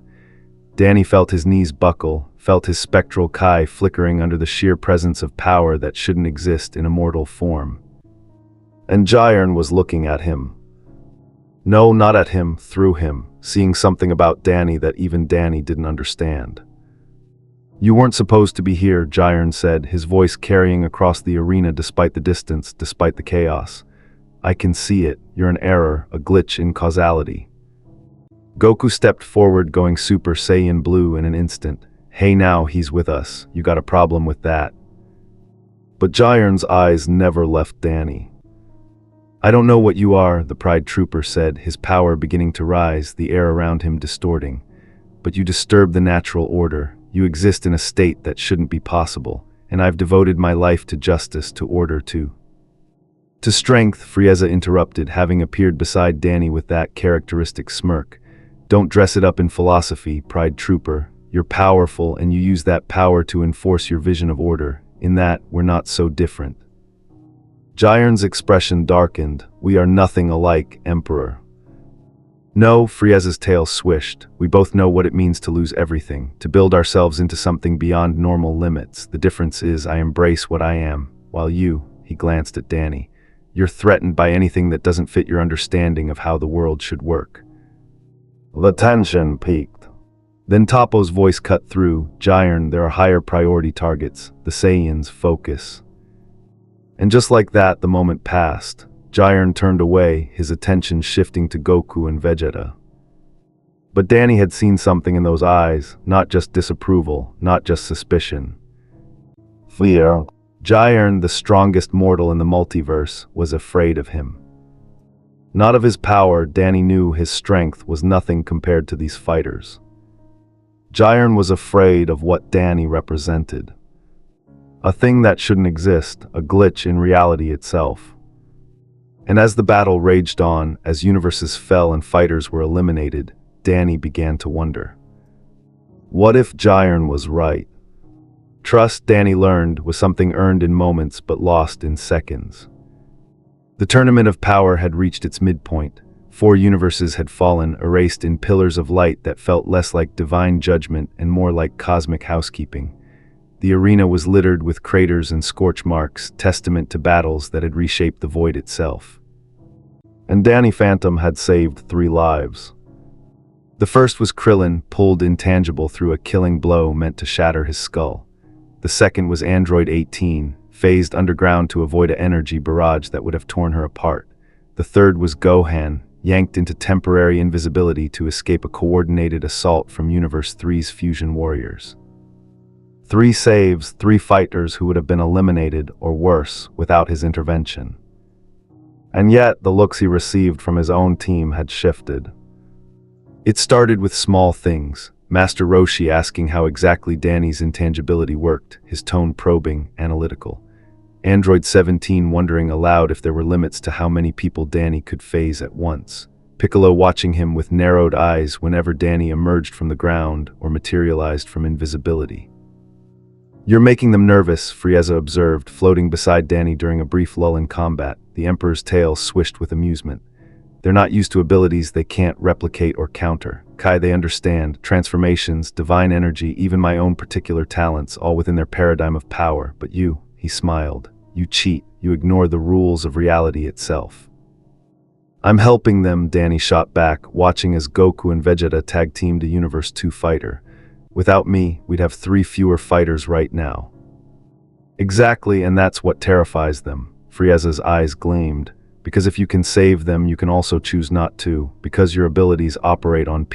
Danny felt his knees buckle, felt his spectral Kai flickering under the sheer presence of power that shouldn't exist in a mortal form. And Jiren was looking at him. No, not at him, through him, seeing something about Danny that even Danny didn't understand. "You weren't supposed to be here," Jiren said, his voice carrying across the arena despite the distance, despite the chaos. "I can see it. You're an error, a glitch in causality." Goku stepped forward, going Super Saiyan Blue in an instant. "Hey, now he's with us. You got a problem with that?" But Jiren's eyes never left Danny. "I don't know what you are," the Pride Trooper said, his power beginning to rise, the air around him distorting. "But you disturb the natural order. You exist in a state that shouldn't be possible, and I've devoted my life to justice, to order, to strength," Frieza interrupted, having appeared beside Danny with that characteristic smirk. "Don't dress it up in philosophy, Pride Trooper. You're powerful, and you use that power to enforce your vision of order. In that, we're not so different." Jiren's expression darkened. "We are nothing alike, Emperor." "No," Frieza's tail swished. "We both know what it means to lose everything, to build ourselves into something beyond normal limits. The difference is I embrace what I am, while you," he glanced at Danny, "you're threatened by anything that doesn't fit your understanding of how the world should work." The tension peaked. Then Toppo's voice cut through. "Jiren, there are higher priority targets. The Saiyans, focus." And just like that, the moment passed. Jiren turned away, his attention shifting to Goku and Vegeta. But Danny had seen something in those eyes, not just disapproval, not just suspicion. Fear. Jiren, the strongest mortal in the multiverse, was afraid of him. Not of his power. Danny knew his strength was nothing compared to these fighters. Jiren was afraid of what Danny represented. A thing that shouldn't exist, a glitch in reality itself. And as the battle raged on, as universes fell and fighters were eliminated, Danny began to wonder. What if Jiren was right? Trust, Danny learned, was something earned in moments but lost in seconds. The tournament of power had reached its midpoint. 4 universes had fallen, erased in pillars of light that felt less like divine judgment and more like cosmic housekeeping. The arena was littered with craters and scorch marks, testament to battles that had reshaped the void itself. And Danny Phantom had saved 3 lives. The first was Krillin, pulled intangible through a killing blow meant to shatter his skull. The second was Android 18, phased underground to avoid an energy barrage that would have torn her apart. The third was Gohan, yanked into temporary invisibility to escape a coordinated assault from Universe 3's fusion warriors. 3 saves, 3 fighters who would have been eliminated, or worse, without his intervention. And yet, the looks he received from his own team had shifted. It started with small things. Master Roshi asking how exactly Danny's intangibility worked, his tone probing, analytical. Android 17 wondering aloud if there were limits to how many people Danny could phase at once. Piccolo watching him with narrowed eyes whenever Danny emerged from the ground or materialized from invisibility. "You're making them nervous," Frieza observed, floating beside Danny during a brief lull in combat, the Emperor's tail swished with amusement. "They're not used to abilities they can't replicate or counter. Kai, they understand transformations, divine energy, even my own particular talents, all within their paradigm of power. But you," he smiled, "you cheat, you ignore the rules of reality itself." "I'm helping them," Danny shot back, watching as Goku and Vegeta tag-teamed a Universe 2 fighter. "Without me, we'd have 3 fewer fighters right now." "Exactly, and that's what terrifies them." Frieza's eyes gleamed. "Because if you can save them, you can also choose not to, because your abilities operate on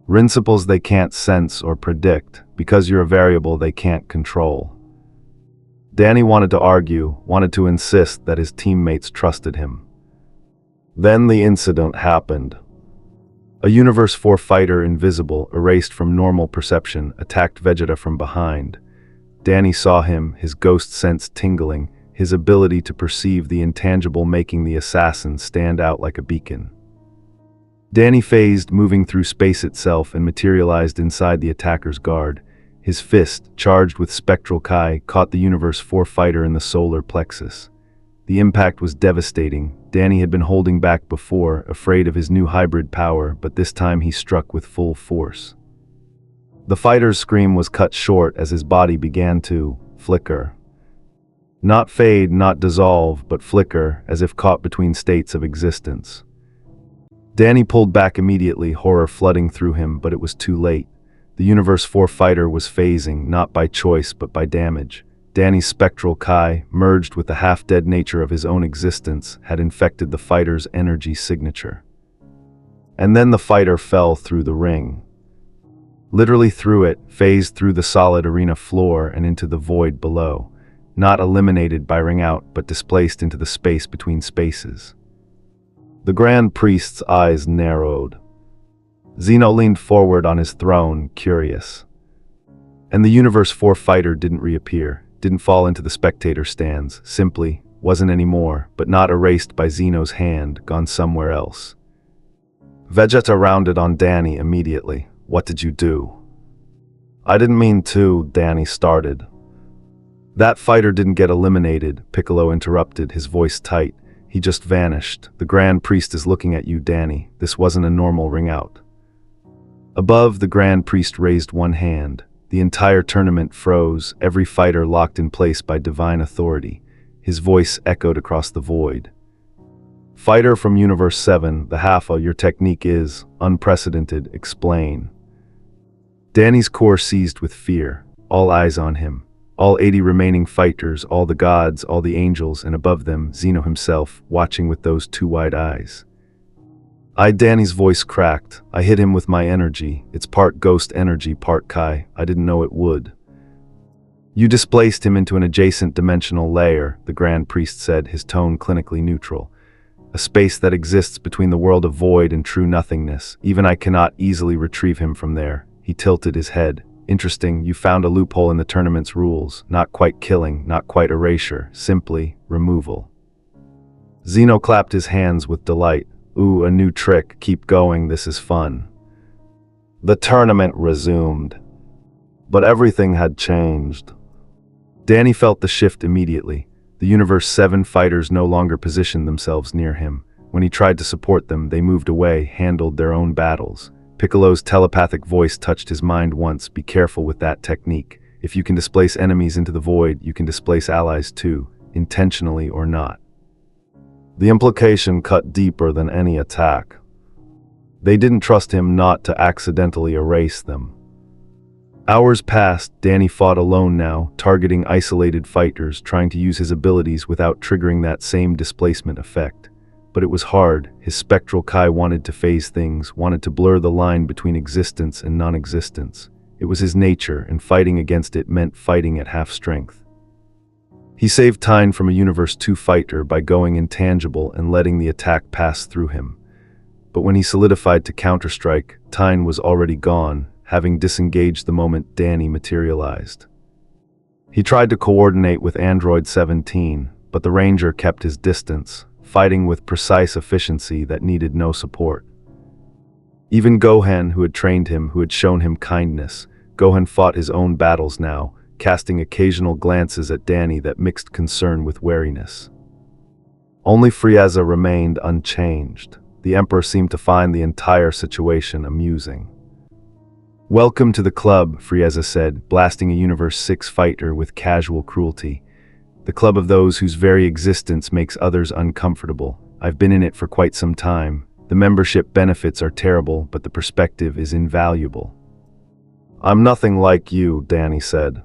principles they can't sense or predict, because you're a variable they can't control." Danny wanted to argue, wanted to insist that his teammates trusted him. Then the incident happened. A Universe 4 fighter, invisible, erased from normal perception, attacked Vegeta from behind. Danny saw him, his ghost sense tingling, his ability to perceive the intangible making the assassin stand out like a beacon. Danny phased, moving through space itself, and materialized inside the attacker's guard. His fist, charged with spectral Kai, caught the Universe 4 fighter in the solar plexus. The impact was devastating. Danny had been holding back before, afraid of his new hybrid power, but this time he struck with full force. The fighter's scream was cut short as his body began to flicker. Not fade, not dissolve, but flicker, as if caught between states of existence. Danny pulled back immediately, horror flooding through him, but it was too late. The Universe 4 fighter was phasing, not by choice, but by damage. Danny's spectral Kai, merged with the half-dead nature of his own existence, had infected the fighter's energy signature. And then the fighter fell through the ring. Literally through it, phased through the solid arena floor and into the void below. Not eliminated by ring out, but displaced into the space between spaces. The Grand Priest's eyes narrowed. Zeno leaned forward on his throne, curious. And the Universe 4 fighter didn't reappear, didn't fall into the spectator stands, simply wasn't anymore, but not erased by Zeno's hand, gone somewhere else. Vegeta rounded on Danny immediately. "What did you do?" "I didn't mean to," Danny started. "That fighter didn't get eliminated," Piccolo interrupted, his voice tight. "He just vanished. The Grand Priest is looking at you, Danny. This wasn't a normal ring out." Above, the Grand Priest raised one hand. The entire tournament froze, every fighter locked in place by divine authority. His voice echoed across the void. "Fighter from Universe 7, the Halfa, your technique is unprecedented. Explain." Danny's core seized with fear, all eyes on him. All 80 remaining fighters, all the gods, all the angels, and above them, Zeno himself, watching with those 2 wide eyes. Danny's voice cracked. "I hit him with my energy. It's part ghost energy, part Kai. I didn't know it would." "You displaced him into an adjacent dimensional layer," the Grand Priest said, his tone clinically neutral. "A space that exists between the world of void and true nothingness. Even I cannot easily retrieve him from there." He tilted his head. "Interesting, you found a loophole in the tournament's rules. Not quite killing, not quite erasure, simply removal." Zeno clapped his hands with delight. "Ooh, a new trick. Keep going, this is fun." The tournament resumed. But everything had changed. Danny felt the shift immediately. The Universe 7 fighters no longer positioned themselves near him. When he tried to support them, they moved away, handled their own battles. Piccolo's telepathic voice touched his mind once. "Be careful with that technique. If you can displace enemies into the void, you can displace allies too, intentionally or not." The implication cut deeper than any attack. They didn't trust him not to accidentally erase them. Hours passed. Danny fought alone now, targeting isolated fighters, trying to use his abilities without triggering that same displacement effect. But it was hard. His spectral Kai wanted to phase things, wanted to blur the line between existence and non-existence. It was his nature, and fighting against it meant fighting at half strength. He saved Tyne from a Universe 2 fighter by going intangible and letting the attack pass through him. But when he solidified to counterstrike, Tyne was already gone, having disengaged the moment Danny materialized. He tried to coordinate with Android 17, but the Ranger kept his distance, fighting with precise efficiency that needed no support. Even Gohan, who had trained him, who had shown him kindness, Gohan fought his own battles now, casting occasional glances at Danny that mixed concern with wariness. Only Frieza remained unchanged. The Emperor seemed to find the entire situation amusing. "Welcome to the club," Frieza said, blasting a Universe 6 fighter with casual cruelty. "The club of those whose very existence makes others uncomfortable. I've been in it for quite some time. The membership benefits are terrible, but the perspective is invaluable." "I'm nothing like you," Danny said.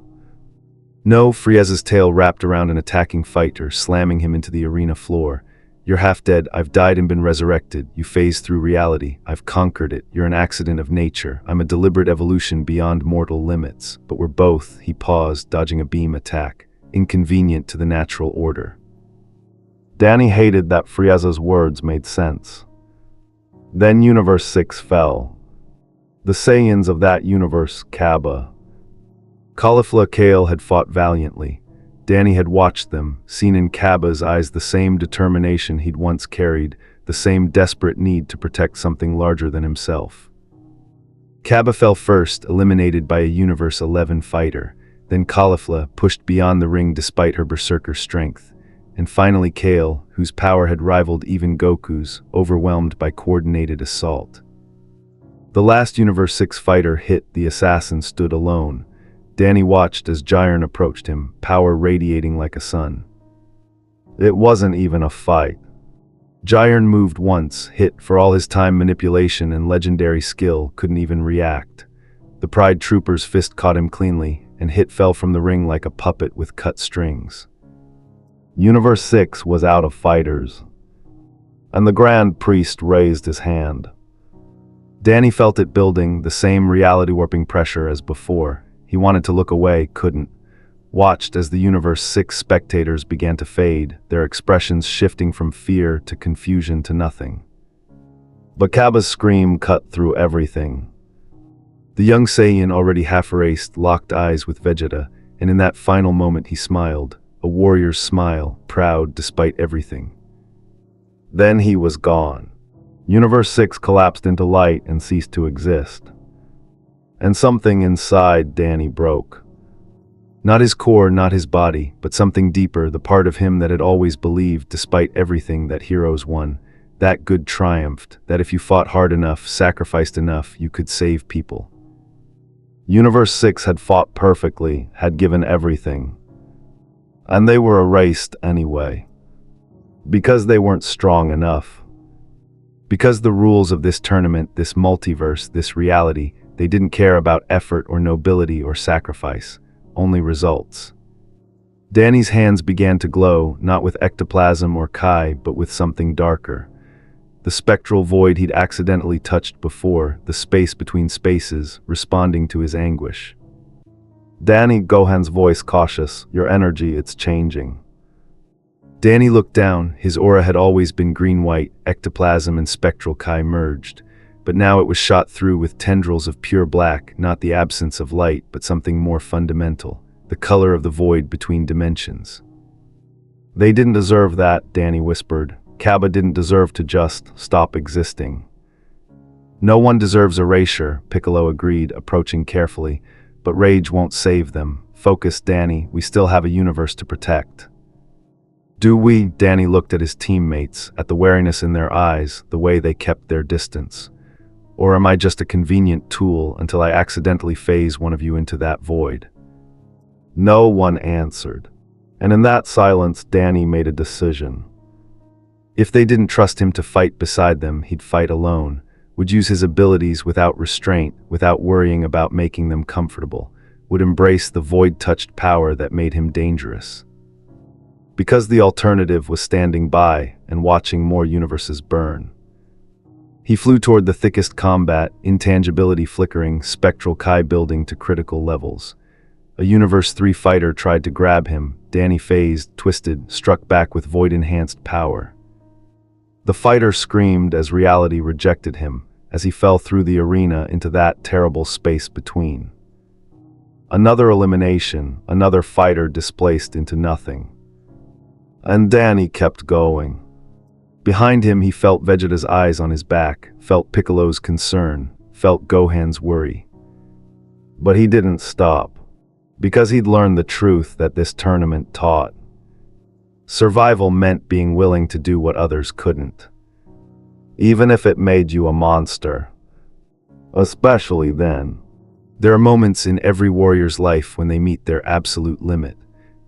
"No," Frieza's tail wrapped around an attacking fighter, slamming him into the arena floor. "You're half dead. I've died and been resurrected. You phased through reality. I've conquered it. You're an accident of nature. I'm a deliberate evolution beyond mortal limits. But we're both," he paused, dodging a beam attack, "inconvenient to the natural order." Danny hated that Frieza's words made sense. Then Universe 6 fell. The Saiyans of that universe, Kaba. Caulifla Kale had fought valiantly. Danny had watched them, seen in Kaba's eyes the same determination he'd once carried, the same desperate need to protect something larger than himself. Kaba fell first, eliminated by a Universe 11 fighter. Then Caulifla, pushed beyond the ring despite her berserker strength. And finally Kale, whose power had rivaled even Goku's, overwhelmed by coordinated assault. The last Universe 6 fighter hit, the assassin stood alone. Danny watched as Jiren approached him, power radiating like a sun. It wasn't even a fight. Jiren moved once, hit, for all his time manipulation and legendary skill, couldn't even react. The Pride Trooper's fist caught him cleanly, and Hit fell from the ring like a puppet with cut strings. Universe 6 was out of fighters. And the Grand Priest raised his hand. Danny felt it building, the same reality-warping pressure as before. He wanted to look away, couldn't. Watched as the Universe 6 spectators began to fade, their expressions shifting from fear to confusion to nothing. But Kaba's scream cut through everything. The young Saiyan, already half erased, locked eyes with Vegeta, and in that final moment he smiled, a warrior's smile, proud despite everything. Then he was gone. Universe 6 collapsed into light and ceased to exist. And something inside Danny broke. Not his core, not his body, but something deeper, the part of him that had always believed, despite everything, that heroes won. That good triumphed, that if you fought hard enough, sacrificed enough, you could save people. Universe 6 had fought perfectly, had given everything. And they were erased anyway. Because they weren't strong enough. Because the rules of this tournament, this multiverse, this reality, they didn't care about effort or nobility or sacrifice, only results. Danny's hands began to glow, not with ectoplasm or Kai, but with something darker. The spectral void he'd accidentally touched before, the space between spaces, responding to his anguish. "Danny," Gohan's voice cautious, "your energy, it's changing." Danny looked down. His aura had always been green-white, ectoplasm and spectral Kai merged. But now it was shot through with tendrils of pure black, not the absence of light, but something more fundamental, the color of the void between dimensions. "They didn't deserve that," Danny whispered. "Kaba didn't deserve to just stop existing." "No one deserves erasure," Piccolo agreed, approaching carefully, "but rage won't save them. Focus, Danny, we still have a universe to protect." "Do we?" Danny looked at his teammates, at the wariness in their eyes, the way they kept their distance. "Or am I just a convenient tool until I accidentally phase one of you into that void?" No one answered. And in that silence, Danny made a decision. If they didn't trust him to fight beside them, he'd fight alone. would use his abilities without restraint, without worrying about making them comfortable, would embrace the void-touched power that made him dangerous. Because the alternative was standing by and watching more universes burn. He flew toward the thickest combat, intangibility flickering, spectral Kai building to critical levels. A Universe 3 fighter tried to grab him. Danny phased, twisted, struck back with void-enhanced power. The fighter screamed as reality rejected him, as he fell through the arena into that terrible space between. Another elimination, another fighter displaced into nothing. And Danny kept going. Behind him he felt Vegeta's eyes on his back, felt Piccolo's concern, felt Gohan's worry. But he didn't stop. Because he'd learned the truth that this tournament taught. Survival meant being willing to do what others couldn't. Even if it made you a monster. Especially then. There are moments in every warrior's life when they meet their absolute limit.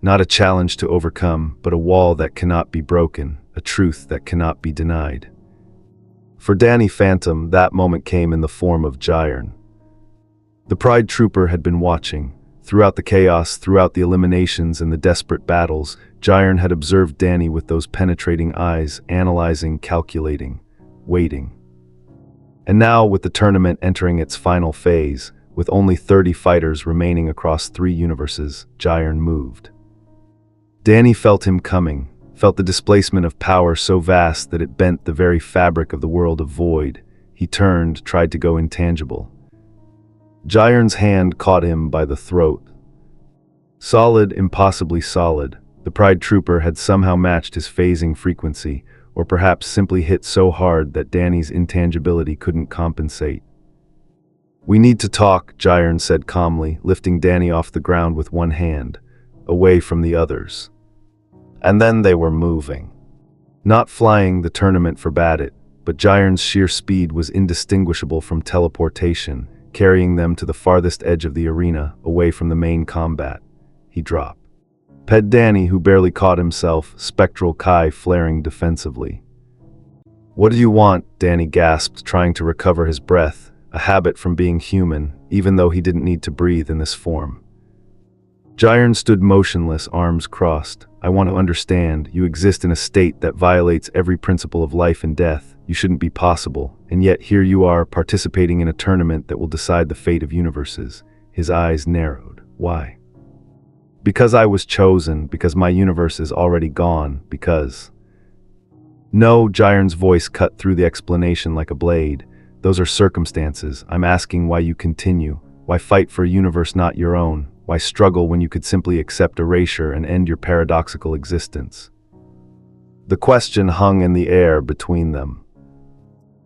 Not a challenge to overcome, but a wall that cannot be broken, a truth that cannot be denied. For Danny Phantom, that moment came in the form of Jiren. The Pride Trooper had been watching. Throughout the chaos, throughout the eliminations and the desperate battles, Jiren had observed Danny with those penetrating eyes, analyzing, calculating, waiting. And now, with the tournament entering its final phase, with only 30 fighters remaining across 3 universes, Jiren moved. Danny felt him coming, felt the displacement of power so vast that it bent the very fabric of the world of void. He turned, tried to go intangible. Jiren's hand caught him by the throat. Solid, impossibly solid, the Pride Trooper had somehow matched his phasing frequency, or perhaps simply hit so hard that Danny's intangibility couldn't compensate. "We need to talk," Jiren said calmly, lifting Danny off the ground with one hand, away from the others. And then they were moving. Not flying, the tournament forbade it, but Jiren's sheer speed was indistinguishable from teleportation, carrying them to the farthest edge of the arena, away from the main combat. He dropped. Ped Danny, who barely caught himself, spectral Kai flaring defensively. "What do you want?" Danny gasped, trying to recover his breath, a habit from being human, even though he didn't need to breathe in this form. Jiren stood motionless, arms crossed. "I want to understand. You exist in a state that violates every principle of life and death. You shouldn't be possible. And yet here you are, participating in a tournament that will decide the fate of universes." His eyes narrowed. "Why?" "Because I was chosen, because my universe is already gone, because..." "No," Jiren's voice cut through the explanation like a blade. "Those are circumstances. I'm asking why you continue. Why fight for a universe not your own? Why struggle when you could simply accept erasure and end your paradoxical existence?" The question hung in the air between them.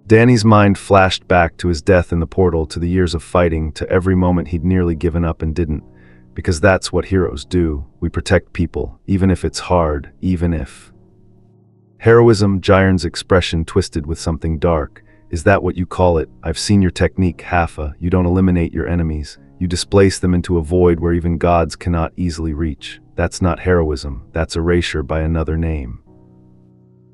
Danny's mind flashed back to his death in the portal, to the years of fighting, to every moment he'd nearly given up and didn't. Because that's what heroes do. We protect people, even if it's hard, even if... Heroism, Jiren's expression twisted with something dark. "Is that what you call it? I've seen your technique, Haffa. You don't eliminate your enemies. You displace them into a void where even gods cannot easily reach. That's not heroism. That's erasure by another name."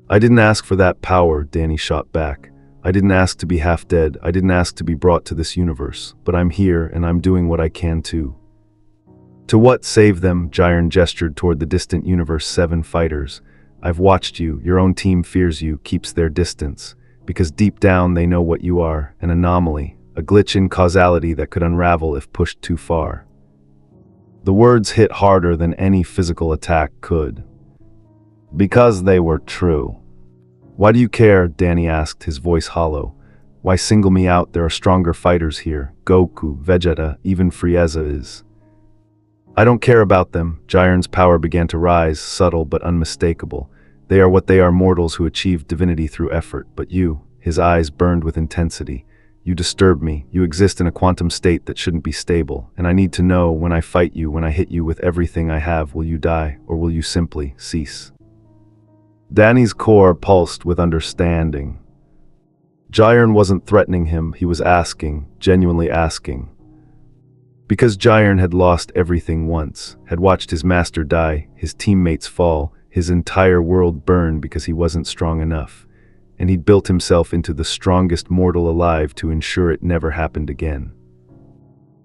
"I didn't ask for that power," Danny shot back. "I didn't ask to be half dead. I didn't ask to be brought to this universe. But I'm here, and I'm doing what I can too." "To what? Save them?" Jiren gestured toward the distant Universe 7 fighters. "I've watched you. Your own team fears you, keeps their distance. Because deep down they know what you are, an anomaly, a glitch in causality that could unravel if pushed too far." The words hit harder than any physical attack could. Because they were true. "Why do you care?" Danny asked, his voice hollow. "Why single me out? There are stronger fighters here. Goku, Vegeta, even Frieza is." "I don't care about them." Jiren's power began to rise, subtle but unmistakable. "They are what they are, mortals who achieve divinity through effort. But you," his eyes burned with intensity, "you disturb me. You exist in a quantum state that shouldn't be stable. And I need to know, when I fight you, when I hit you with everything I have, will you die, or will you simply cease?" Danny's core pulsed with understanding. Jiren wasn't threatening him, he was asking, genuinely asking. Because Jiren had lost everything once, had watched his master die, his teammates fall, his entire world burn because he wasn't strong enough. and he'd built himself into the strongest mortal alive to ensure it never happened again.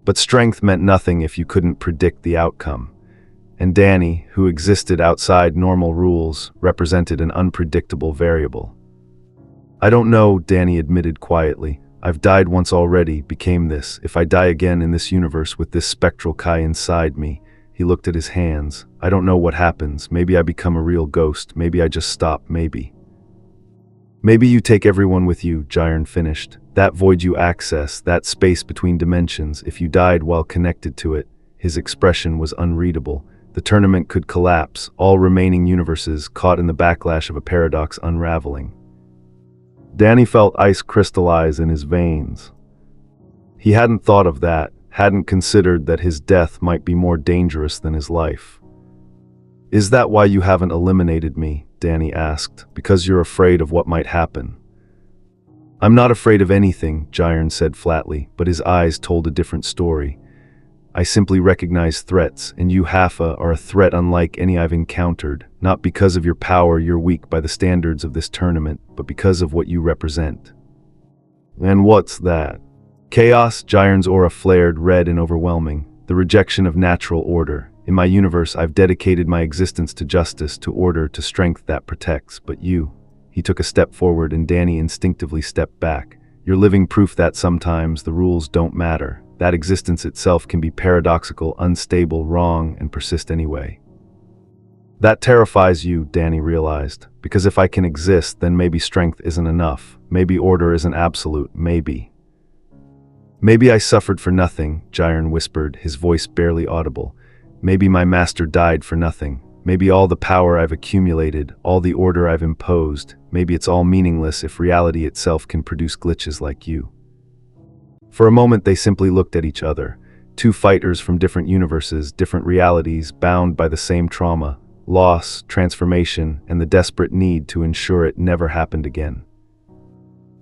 But strength meant nothing if you couldn't predict the outcome, and Danny, who existed outside normal rules, represented an unpredictable variable. "I don't know," Danny admitted quietly. "I've died once already, became this. If I die again in this universe with this spectral Kai inside me," he looked at his hands, "I don't know what happens. Maybe I become a real ghost. Maybe I just stop, maybe." "Maybe you take everyone with you," Jiren finished. "That void you access, that space between dimensions, if you died while connected to it." His expression was unreadable. The tournament could collapse, all remaining universes caught in the backlash of a paradox unraveling. Danny felt ice crystallize in his veins. He hadn't thought of that, hadn't considered that his death might be more dangerous than his life. "Is that why you haven't eliminated me?" Danny asked. "Because you're afraid of what might happen?" "I'm not afraid of anything," Jiren said flatly, but his eyes told a different story. "I simply recognize threats, and you, Hafa, are a threat unlike any I've encountered, not because of your power, you're weak by the standards of this tournament, but because of what you represent." "And what's that?" "Chaos," Jiren's aura flared red and overwhelming. "The rejection of natural order. In my universe, I've dedicated my existence to justice, to order, to strength that protects, but you..." He took a step forward and Danny instinctively stepped back. "You're living proof that sometimes the rules don't matter. That existence itself can be paradoxical, unstable, wrong, and persist anyway." "That terrifies you," Danny realized, "because if I can exist, then maybe strength isn't enough. Maybe order isn't absolute, maybe." "Maybe I suffered for nothing," Jiren whispered, his voice barely audible. "Maybe my master died for nothing. Maybe all the power I've accumulated, all the order I've imposed, maybe it's all meaningless if reality itself can produce glitches like you." For a moment they simply looked at each other, two fighters from different universes, different realities, bound by the same trauma, loss, transformation, and the desperate need to ensure it never happened again.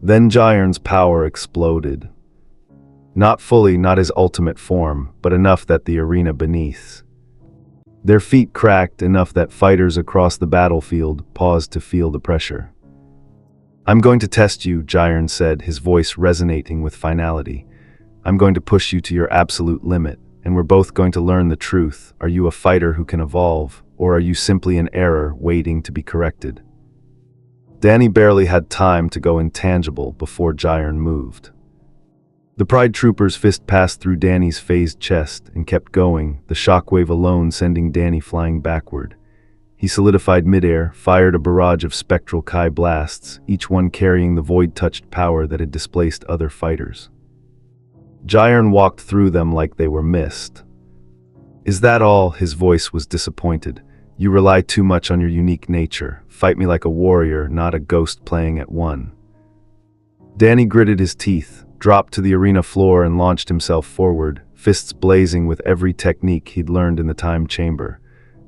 Then Jiren's power exploded. Not fully, not his ultimate form, but enough that the arena beneath. Their feet cracked, enough that fighters across the battlefield paused to feel the pressure. "I'm going to test you," Jiren said, his voice resonating with finality. "I'm going to push you to your absolute limit, and we're both going to learn the truth. Are you a fighter who can evolve, or are you simply an error waiting to be corrected?" Danny barely had time to go intangible before Jiren moved. The Pride Trooper's fist passed through Danny's phased chest and kept going, the shockwave alone sending Danny flying backward. He solidified midair, fired a barrage of spectral Kai blasts, each one carrying the void-touched power that had displaced other fighters. Jiren walked through them like they were mist. "Is that all?" His voice was disappointed. "You rely too much on your unique nature. Fight me like a warrior, not a ghost playing at one." Danny gritted his teeth, dropped to the arena floor and launched himself forward, fists blazing with every technique he'd learned in the time chamber.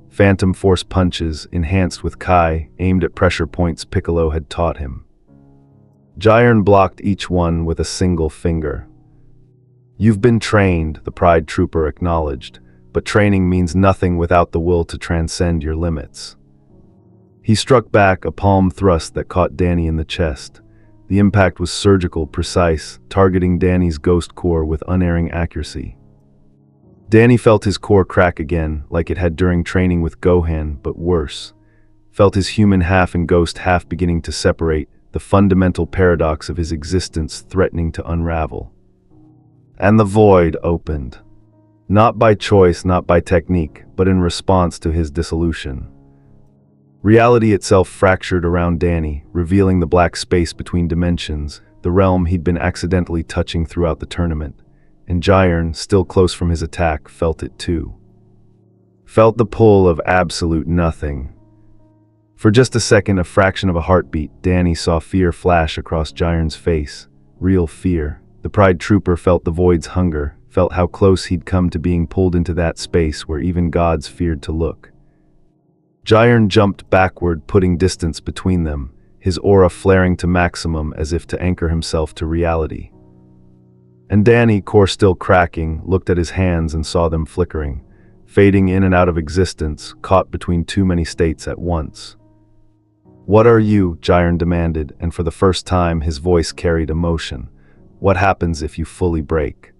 Phantom force punches, enhanced with Kai, aimed at pressure points Piccolo had taught him. Jiren blocked each one with a single finger. "You've been trained," the Pride Trooper acknowledged, "but training means nothing without the will to transcend your limits." He struck back, a palm thrust that caught Danny in the chest. The impact was surgical, precise, targeting Danny's ghost core with unerring accuracy. Danny felt his core crack again, like it had during training with Gohan, but worse. Felt his human half and ghost half beginning to separate, the fundamental paradox of his existence threatening to unravel. And the void opened. Not by choice, not by technique, but in response to his dissolution. Reality itself fractured around Danny, revealing the black space between dimensions, the realm he'd been accidentally touching throughout the tournament. And Jiren, still close from his attack, felt it too. Felt the pull of absolute nothing. For just a second, a fraction of a heartbeat, Danny saw fear flash across Jiren's face. Real fear. The Pride Trooper felt the void's hunger, felt how close he'd come to being pulled into that space where even gods feared to look. Jiren jumped backward, putting distance between them, his aura flaring to maximum as if to anchor himself to reality. And Danny, core still cracking, looked at his hands and saw them flickering, fading in and out of existence, caught between too many states at once. What are you? Jiren demanded, and for the first time his voice carried emotion. What happens if you fully break?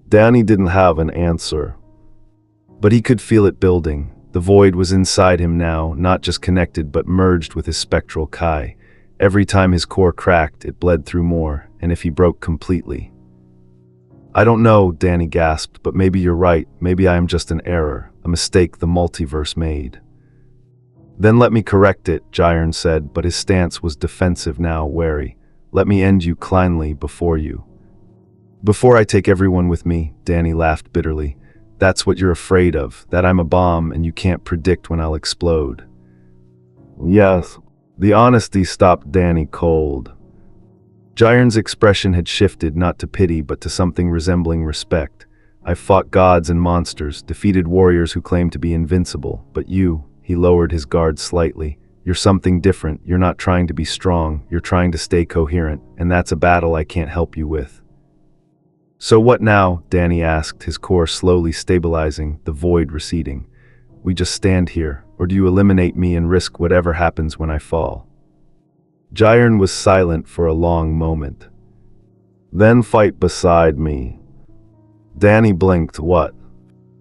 Danny didn't have an answer, but he could feel it building. The void was inside him now, not just connected but merged with his spectral Kai. Every time his core cracked, it bled through more, and if he broke completely. I don't know, Danny gasped, but maybe you're right. Maybe I am just an error, a mistake the multiverse made. Then let me correct it, Jiren said, but his stance was defensive now, wary. Let me end you cleanly before you. Before I take everyone with me, Danny laughed bitterly. That's what you're afraid of, that I'm a bomb and you can't predict when I'll explode. Yes. The honesty stopped Danny cold. Jiren's expression had shifted not to pity but to something resembling respect. I've fought gods and monsters, defeated warriors who claimed to be invincible, but you, he lowered his guard slightly. You're something different. You're not trying to be strong, you're trying to stay coherent, and that's a battle I can't help you with. So what now? Danny asked, his core slowly stabilizing, the void receding. We just stand here, or do you eliminate me and risk whatever happens when I fall? Jiren was silent for a long moment. Then fight beside me. Danny blinked. What?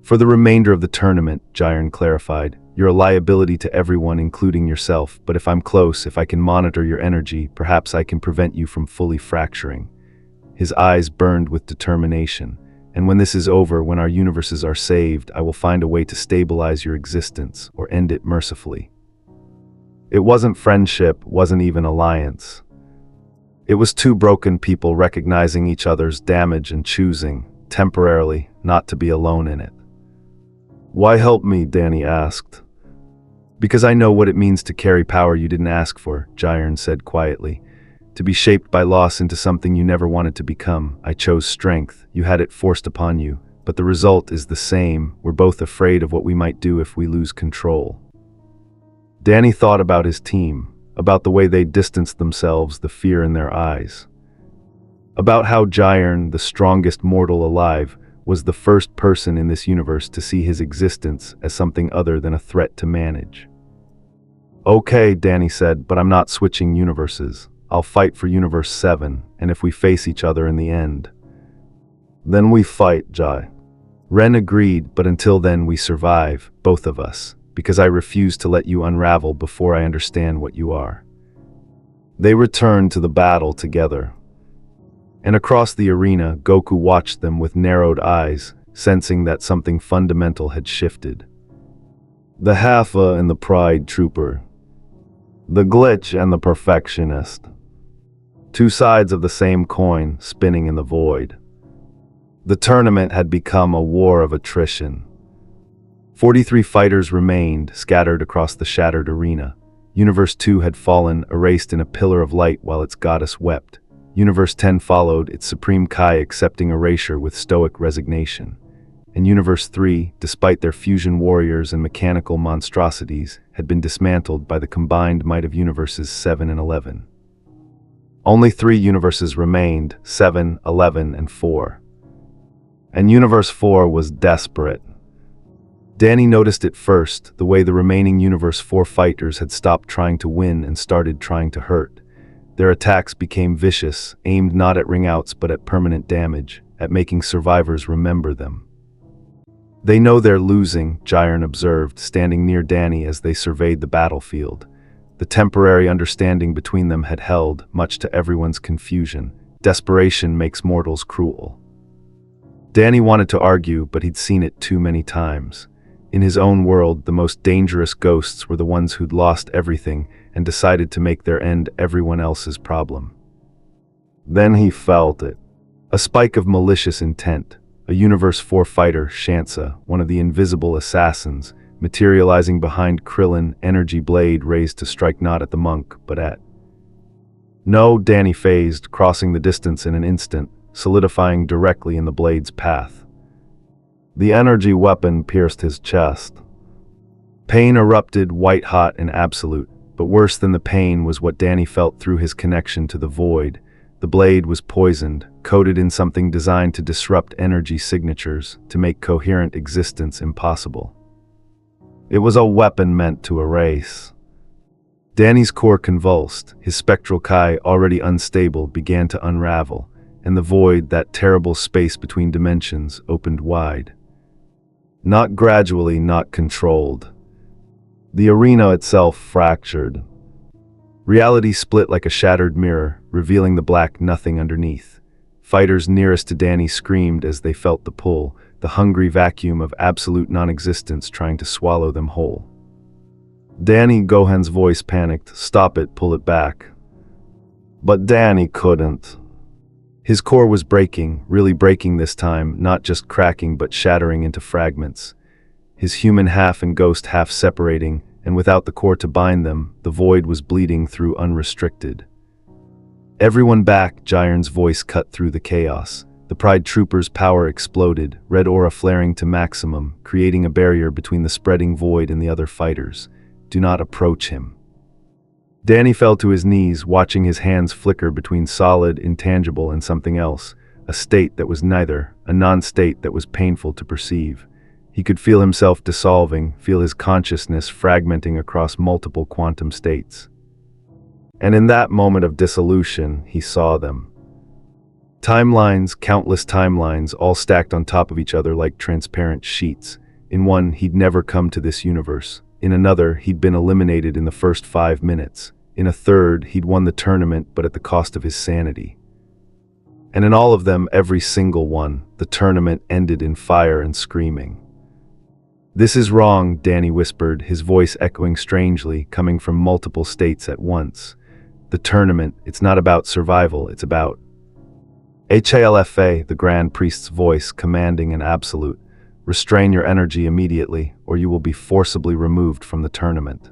For the remainder of the tournament, Jiren clarified. You're a liability to everyone, including yourself, but if I'm close, if I can monitor your energy, perhaps I can prevent you from fully fracturing. His eyes burned with determination. And when this is over, when our universes are saved, I will find a way to stabilize your existence, or end it mercifully. It wasn't friendship, wasn't even alliance. It was two broken people recognizing each other's damage and choosing, temporarily, not to be alone in it. Why help me? Danny asked. Because I know what it means to carry power you didn't ask for, Jiren said quietly. To be shaped by loss into something you never wanted to become. I chose strength, you had it forced upon you, but the result is the same. We're both afraid of what we might do if we lose control. Danny thought about his team, about the way they distanced themselves, the fear in their eyes. About how Jiren, the strongest mortal alive, was the first person in this universe to see his existence as something other than a threat to manage. Okay, Danny said, but I'm not switching universes. I'll fight for Universe 7, and if we face each other in the end, then we fight, Jai. Ren agreed, but until then we survive, both of us, because I refuse to let you unravel before I understand what you are. They returned to the battle together. And across the arena, Goku watched them with narrowed eyes, sensing that something fundamental had shifted. The Haffa and the Pride Trooper. The Glitch and the Perfectionist. Two sides of the same coin, spinning in the void. The tournament had become a war of attrition. 43 fighters remained, scattered across the shattered arena. Universe 2 had fallen, erased in a pillar of light while its goddess wept. Universe 10 followed, its supreme Kai accepting erasure with stoic resignation. And Universe 3, despite their fusion warriors and mechanical monstrosities, had been dismantled by the combined might of Universes 7 and 11. Only 3 universes remained, 7, 11, and 4. And Universe 4 was desperate. Danny noticed it first, the way the remaining Universe 4 fighters had stopped trying to win and started trying to hurt. Their attacks became vicious, aimed not at ringouts but at permanent damage, at making survivors remember them. They know they're losing, Jiren observed, standing near Danny as they surveyed the battlefield. The temporary understanding between them had held, much to everyone's confusion. Desperation makes mortals cruel. Danny wanted to argue, but he'd seen it too many times. In his own world, the most dangerous ghosts were the ones who'd lost everything and decided to make their end everyone else's problem. Then he felt it. A spike of malicious intent. A Universe 4 fighter, Shansa, one of the invisible assassins, materializing behind Krillin, energy blade raised to strike not at the monk, but at. No, Danny phased, crossing the distance in an instant, solidifying directly in the blade's path. The energy weapon pierced his chest. Pain erupted, white-hot and absolute, but worse than the pain was what Danny felt through his connection to the void. The blade was poisoned, coated in something designed to disrupt energy signatures, to make coherent existence impossible. It was a weapon meant to erase. Danny's core convulsed, his spectral Kai, already unstable, began to unravel, and the void, that terrible space between dimensions, opened wide. Not gradually, not controlled. The arena itself fractured. Reality split like a shattered mirror, revealing the black nothing underneath. Fighters nearest to Danny screamed as they felt the pull, the hungry vacuum of absolute non-existence trying to swallow them whole. Danny, Gohan's voice panicked, "Stop it, pull it back." But Danny couldn't. His core was breaking, really breaking this time, not just cracking but shattering into fragments. His human half and ghost half separating, and without the core to bind them, the void was bleeding through unrestricted. "Everyone back," Jiren's voice cut through the chaos. The Pride Trooper's power exploded, red aura flaring to maximum, creating a barrier between the spreading void and the other fighters. "Do not approach him." Danny fell to his knees, watching his hands flicker between solid, intangible, and something else, a state that was neither, a non-state that was painful to perceive. He could feel himself dissolving, feel his consciousness fragmenting across multiple quantum states. And in that moment of dissolution, he saw them. Timelines, countless timelines, all stacked on top of each other like transparent sheets. In one, he'd never come to this universe. In another, he'd been eliminated in the first 5 minutes. In a third, he'd won the tournament, but at the cost of his sanity. And in all of them, every single one, the tournament ended in fire and screaming. "This is wrong," Danny whispered, his voice echoing strangely, coming from multiple states at once. "The tournament, it's not about survival, it's about..." "HALFA," the Grand Priest's voice, commanding and absolute. "Restrain your energy immediately, or you will be forcibly removed from the tournament."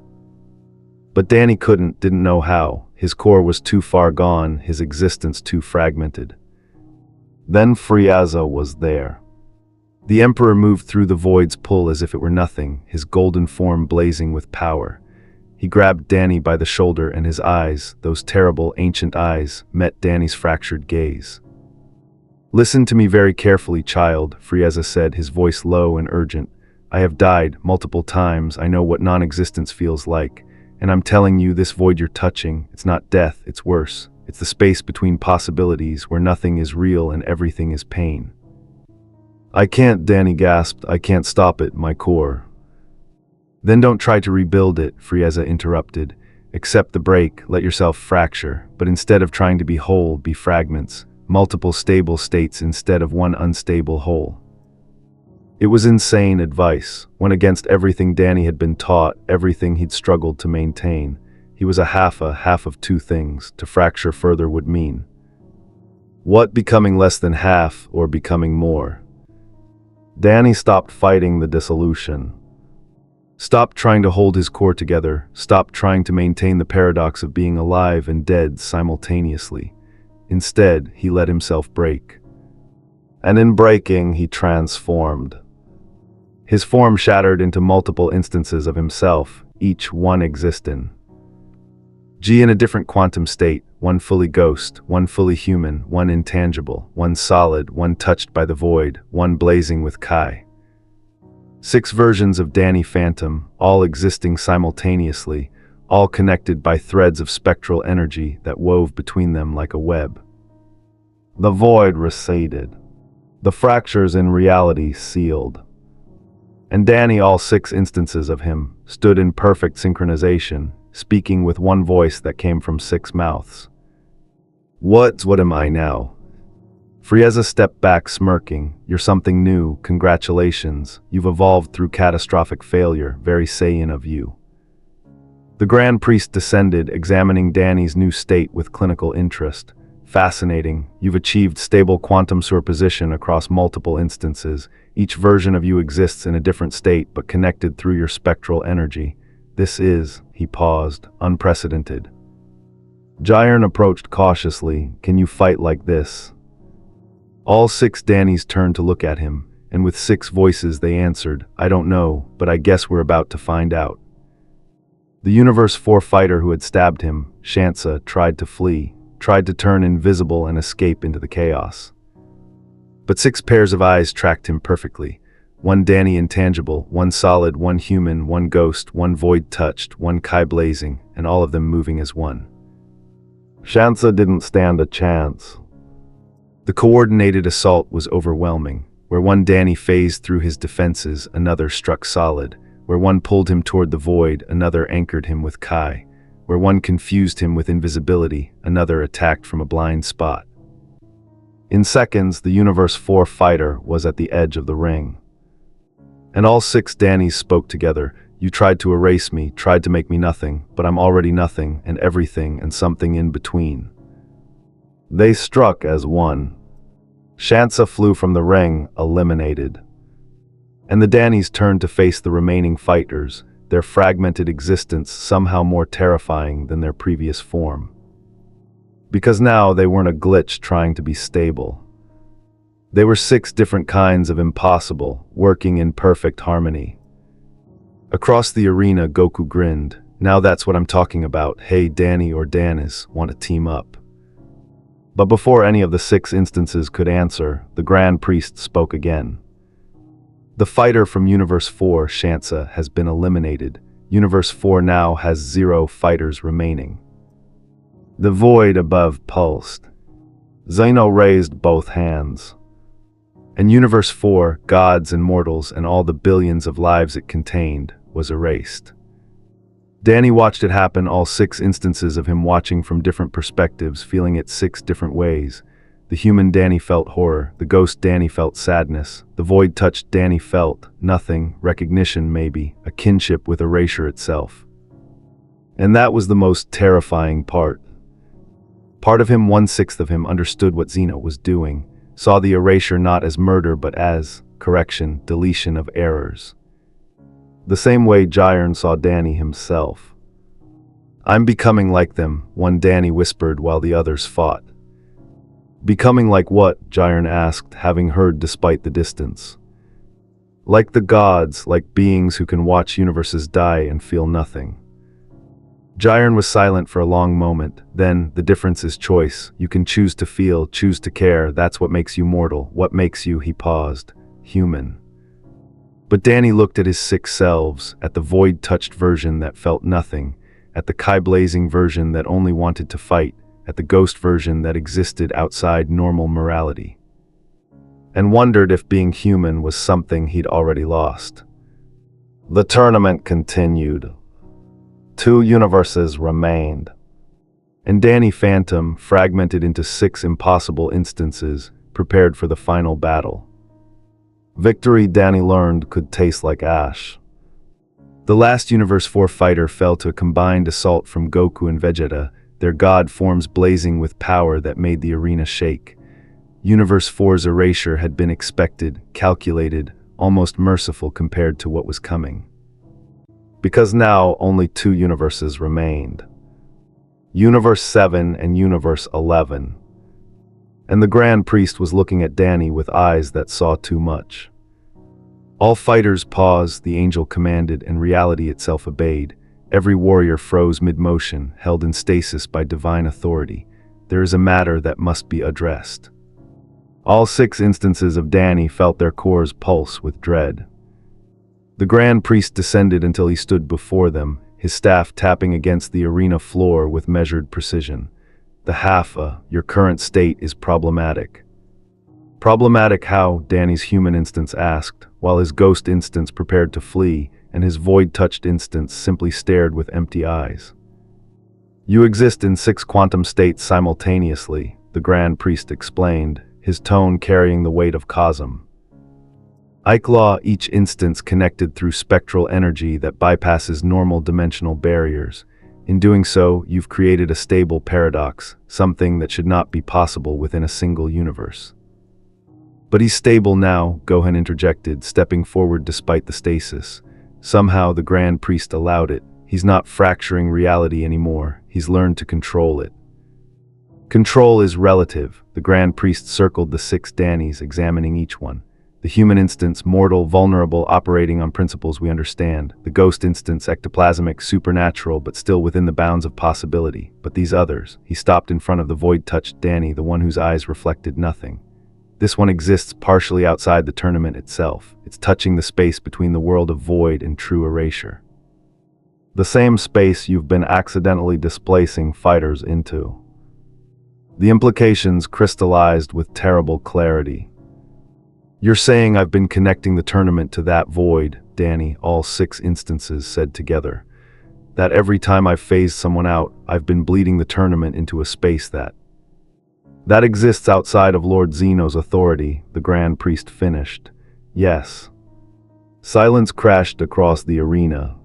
But Danny didn't know how. His core was too far gone, his existence too fragmented. Then Frieza was there. The Emperor moved through the void's pull as if it were nothing, his golden form blazing with power. He grabbed Danny by the shoulder, and his eyes, those terrible ancient eyes, met Danny's fractured gaze. "Listen to me very carefully, child," Frieza said, his voice low and urgent. "I have died multiple times, I know what non-existence feels like. And I'm telling you, this void you're touching, it's not death, it's worse. It's the space between possibilities, where nothing is real and everything is pain." "I can't," Danny gasped. "I can't stop it, my core." "Then don't try to rebuild it," Frieza interrupted. "Accept the break, let yourself fracture, but instead of trying to be whole, be fragments. Multiple stable states instead of one unstable whole." It was insane advice, went against everything Danny had been taught, everything he'd struggled to maintain. He was a half of two things, to fracture further would mean. What, becoming less than half, or becoming more? Danny stopped fighting the dissolution. Stopped trying to hold his core together, stopped trying to maintain the paradox of being alive and dead simultaneously. Instead, he let himself break. And in breaking, he transformed. His form shattered into multiple instances of himself, each one existing. G in a different quantum state, one fully ghost, one fully human, one intangible, one solid, one touched by the void, one blazing with Kai. 6 versions of Danny Phantom, all existing simultaneously, all connected by threads of spectral energy that wove between them like a web. The void receded. The fractures in reality sealed. And Danny, all 6 instances of him, stood in perfect synchronization, speaking with one voice that came from 6 mouths. What am I now?" Frieza stepped back, smirking. "You're something new, congratulations. You've evolved through catastrophic failure, very Saiyan of you." The Grand Priest descended, examining Danny's new state with clinical interest. "Fascinating. You've achieved stable quantum superposition across multiple instances. Each version of you exists in a different state, but connected through your spectral energy. This is," he paused, "unprecedented." Jiren approached cautiously. "Can you fight like this?" All 6 Dannys turned to look at him, and with 6 voices they answered, "I don't know, but I guess we're about to find out." The Universe 4 fighter who had stabbed him, Shansa, tried to flee, tried to turn invisible and escape into the chaos. But 6 pairs of eyes tracked him perfectly. One Danny intangible, one solid, one human, one ghost, one void touched, one Kai blazing, and all of them moving as one. Shansa didn't stand a chance. The coordinated assault was overwhelming. Where one Danny phased through his defenses, another struck solid. Where one pulled him toward the void, another anchored him with Kai. Where one confused him with invisibility, another attacked from a blind spot. In seconds, the Universe 4 fighter was at the edge of the ring. And all 6 Dannys spoke together. You tried to erase me, tried to make me nothing, but I'm already nothing, and everything, and something in between. They struck as one. Shansa flew from the ring, eliminated. And the Dannys turned to face the remaining fighters, their fragmented existence somehow more terrifying than their previous form. Because now they weren't a glitch trying to be stable. They were 6 different kinds of impossible, working in perfect harmony. Across the arena, Goku grinned. Now that's what I'm talking about. Hey, Danny or Danis, want to team up? But before any of the 6 instances could answer, the Grand Priest spoke again. The fighter from Universe 4, Shansa, has been eliminated. Universe 4 now has 0 fighters remaining. The void above pulsed. Zeno raised both hands. And Universe 4, gods and mortals and all the billions of lives it contained, was erased. Danny watched it happen, all 6 instances of him watching from different perspectives, feeling it 6 different ways. The human Danny felt horror, the ghost Danny felt sadness, the void-touched Danny felt nothing, recognition maybe, a kinship with erasure itself. And that was the most terrifying part. Part of him, 1/6 of him, understood what Zeno was doing, saw the erasure not as murder but as correction, deletion of errors. The same way Jiren saw Danny himself. I'm becoming like them, one Danny whispered while the others fought. Becoming like what? Jiren asked, having heard despite the distance. Like the gods, like beings who can watch universes die and feel nothing. Jiren was silent for a long moment. Then, the difference is choice. You can choose to feel, choose to care. That's what makes you mortal. What makes you, he paused, human. But Danny looked at his 6 selves, at the void-touched version that felt nothing, at the Kai-blazing version that only wanted to fight, at the ghost version that existed outside normal morality. And wondered if being human was something he'd already lost. The tournament continued. 2 universes remained. And Danny Phantom, fragmented into 6 impossible instances, prepared for the final battle. Victory, Danny learned, could taste like ash. The last Universe 4 fighter fell to a combined assault from Goku and Vegeta, their god forms blazing with power that made the arena shake. Universe 4's erasure had been expected, calculated, almost merciful compared to what was coming. Because now only 2 universes remained. Universe 7 and Universe 11. And the Grand Priest was looking at Danny with eyes that saw too much. All fighters paused, the angel commanded, and reality itself obeyed. Every warrior froze mid-motion, held in stasis by divine authority. There is a matter that must be addressed. All 6 instances of Danny felt their cores pulse with dread. The Grand Priest descended until he stood before them, his staff tapping against the arena floor with measured precision. The Hafa, your current state is problematic. Problematic how? Danny's human instance asked, while his ghost instance prepared to flee, and his void-touched instance simply stared with empty eyes. You exist in 6 quantum states simultaneously, the Grand Priest explained, his tone carrying the weight of cosm. Ike-law, each instance connected through spectral energy that bypasses normal dimensional barriers. In doing so, you've created a stable paradox, something that should not be possible within a single universe. But he's stable now, Gohan interjected, stepping forward despite the stasis. Somehow the Grand Priest allowed it. He's not fracturing reality anymore. He's learned to control it. Control is relative. The Grand Priest circled the 6 Dannys, examining each one. The human instance, mortal, vulnerable, operating on principles we understand. The ghost instance, ectoplasmic, supernatural, but still within the bounds of possibility. But these others, he stopped in front of the void-touched Danny, the one whose eyes reflected nothing. This one exists partially outside the tournament itself. It's touching the space between the world of void and true erasure. The same space you've been accidentally displacing fighters into. The implications crystallized with terrible clarity. You're saying I've been connecting the tournament to that void, Danny, all 6 instances said together. That every time I've phased someone out, I've been bleeding the tournament into a space that exists outside of Lord Zeno's authority, the Grand Priest finished. Yes. Silence crashed across the arena.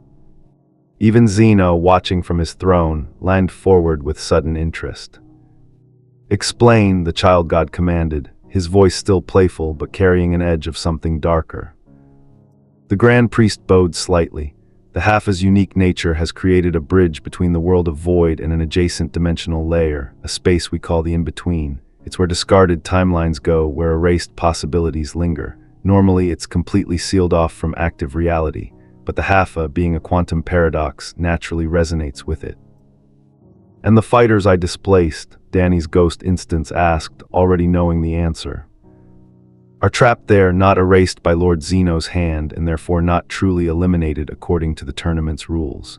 Even Zeno, watching from his throne, leaned forward with sudden interest. Explain, the child god commanded, his voice still playful but carrying an edge of something darker. The Grand Priest bowed slightly. The Halfa's unique nature has created a bridge between the world of void and an adjacent dimensional layer, a space we call the in-between. It's where discarded timelines go, where erased possibilities linger. Normally, it's completely sealed off from active reality, but the Halfa, being a quantum paradox, naturally resonates with it. And the fighters I displaced, Danny's ghost instance asked, already knowing the answer, are trapped there, not erased by Lord Zeno's hand, and therefore not truly eliminated according to the tournament's rules.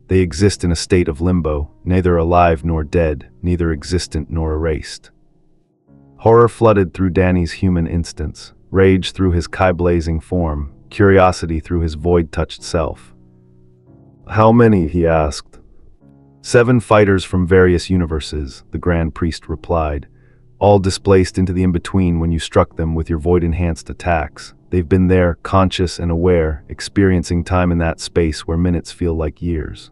They exist in a state of limbo, neither alive nor dead, neither existent nor erased. Horror flooded through Danny's human instance, rage through his kai-blazing form, curiosity through his void-touched self. How many? He asked. 7 fighters from various universes, the Grand Priest replied, all displaced into the in-between when you struck them with your void-enhanced attacks. They've been there, conscious and aware, experiencing time in that space where minutes feel like years.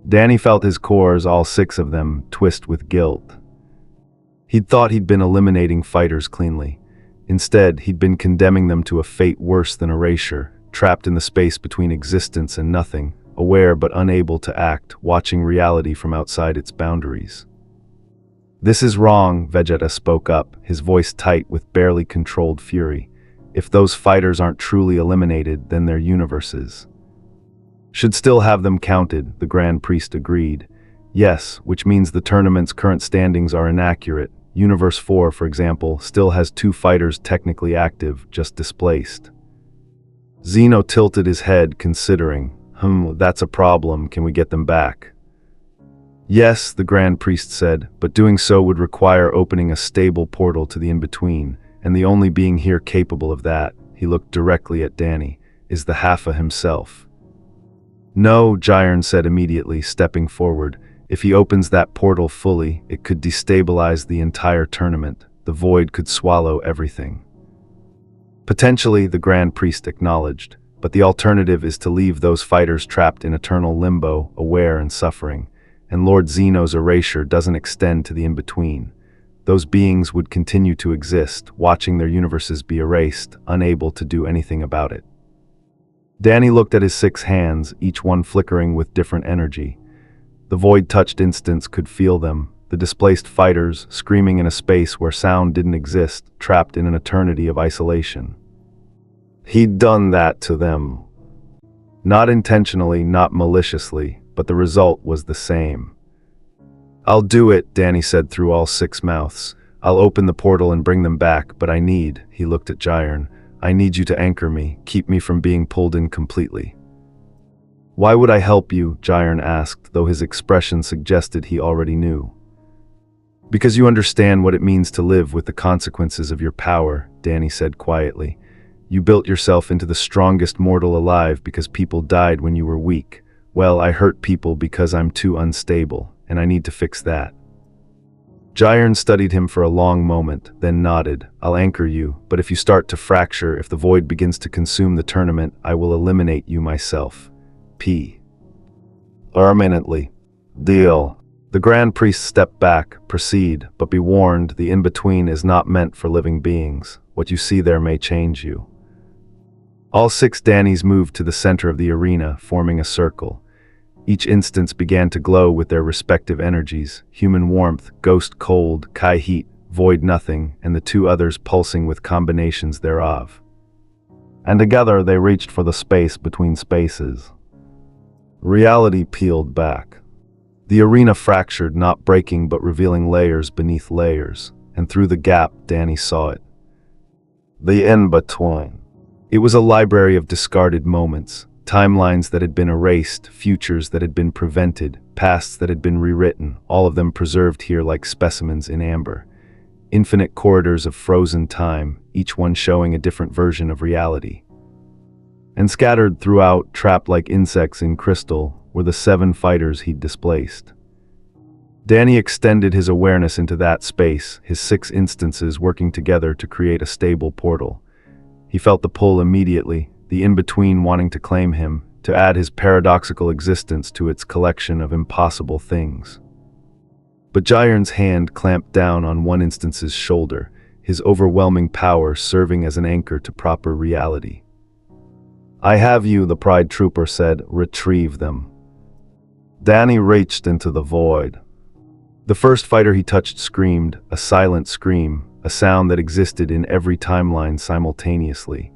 Danny felt his cores, all 6 of them, twist with guilt. He'd thought he'd been eliminating fighters cleanly. Instead, he'd been condemning them to a fate worse than erasure, trapped in the space between existence and nothing, aware but unable to act, watching reality from outside its boundaries. This is wrong, Vegeta spoke up, his voice tight with barely controlled fury. If those fighters aren't truly eliminated, then their universes should still have them counted, the Grand Priest agreed. Yes, which means the tournament's current standings are inaccurate. Universe 4, for example, still has 2 fighters technically active, just displaced. Zeno tilted his head, considering. That's a problem. Can we get them back? Yes, the Grand Priest said, but doing so would require opening a stable portal to the in-between, and the only being here capable of that, he looked directly at Danny, is the Halfa himself. No, Jiren said immediately, stepping forward. If he opens that portal fully, it could destabilize the entire tournament. The void could swallow everything. Potentially, the Grand Priest acknowledged, but the alternative is to leave those fighters trapped in eternal limbo, aware and suffering. And Lord Zeno's erasure doesn't extend to the in-between. Those beings would continue to exist, watching their universes be erased, unable to do anything about it. Danny looked at his 6 hands, each one flickering with different energy. The void-touched instance could feel them, the displaced fighters, screaming in a space where sound didn't exist, trapped in an eternity of isolation. He'd done that to them. Not intentionally, not maliciously, but the result was the same. I'll do it, Danny said through all 6 mouths. I'll open the portal and bring them back, but he looked at Jiren, I need you to anchor me, keep me from being pulled in completely. Why would I help you? Jiren asked, though his expression suggested he already knew. Because you understand what it means to live with the consequences of your power, Danny said quietly. You built yourself into the strongest mortal alive because people died when you were weak. Well, I hurt people because I'm too unstable, and I need to fix that. Jiren studied him for a long moment, then nodded. I'll anchor you, but if you start to fracture, if the void begins to consume the tournament, I will eliminate you myself. Permanently. Deal. The Grand Priest stepped back. Proceed, but be warned, the in-between is not meant for living beings. What you see there may change you. All 6 Dannys moved to the center of the arena, forming a circle. Each instance began to glow with their respective energies, human warmth, ghost cold, Kai heat, void nothing, and the 2 others pulsing with combinations thereof. And together they reached for the space between spaces. Reality peeled back. The arena fractured, not breaking but revealing layers beneath layers, and through the gap, Danny saw it. The in-between. It was a library of discarded moments, timelines that had been erased, futures that had been prevented, pasts that had been rewritten, all of them preserved here like specimens in amber. Infinite corridors of frozen time, each one showing a different version of reality. And scattered throughout, trapped like insects in crystal, were the 7 fighters he'd displaced. Danny extended his awareness into that space, his 6 instances working together to create a stable portal. He felt the pull immediately, the in-between wanting to claim him, to add his paradoxical existence to its collection of impossible things. But Jiren's hand clamped down on one instance's shoulder, his overwhelming power serving as an anchor to proper reality. "I have you," the Pride Trooper said. "Retrieve them." Danny reached into the void. The first fighter he touched screamed, a silent scream, a sound that existed in every timeline simultaneously.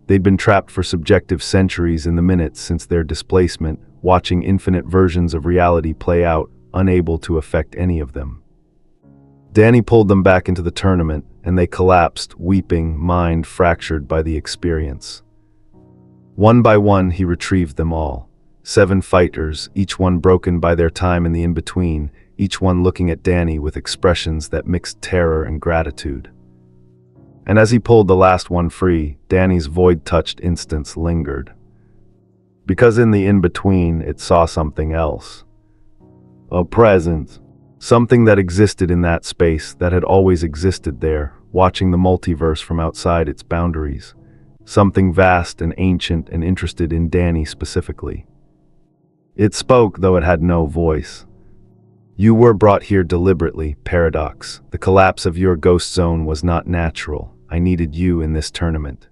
They'd been trapped for subjective centuries in the minutes since their displacement, watching infinite versions of reality play out, unable to affect any of them. Danny pulled them back into the tournament, and they collapsed, weeping, mind fractured by the experience. One by one, he retrieved them all. 7 fighters, each one broken by their time in the in-between, each one looking at Danny with expressions that mixed terror and gratitude. And as he pulled the last one free, Danny's void-touched instance lingered. Because in the in-between, it saw something else. A presence. Something that existed in that space, that had always existed there, watching the multiverse from outside its boundaries. Something vast and ancient and interested in Danny specifically. It spoke, though it had no voice. "You were brought here deliberately, Paradox. The collapse of your ghost zone was not natural. I needed you in this tournament."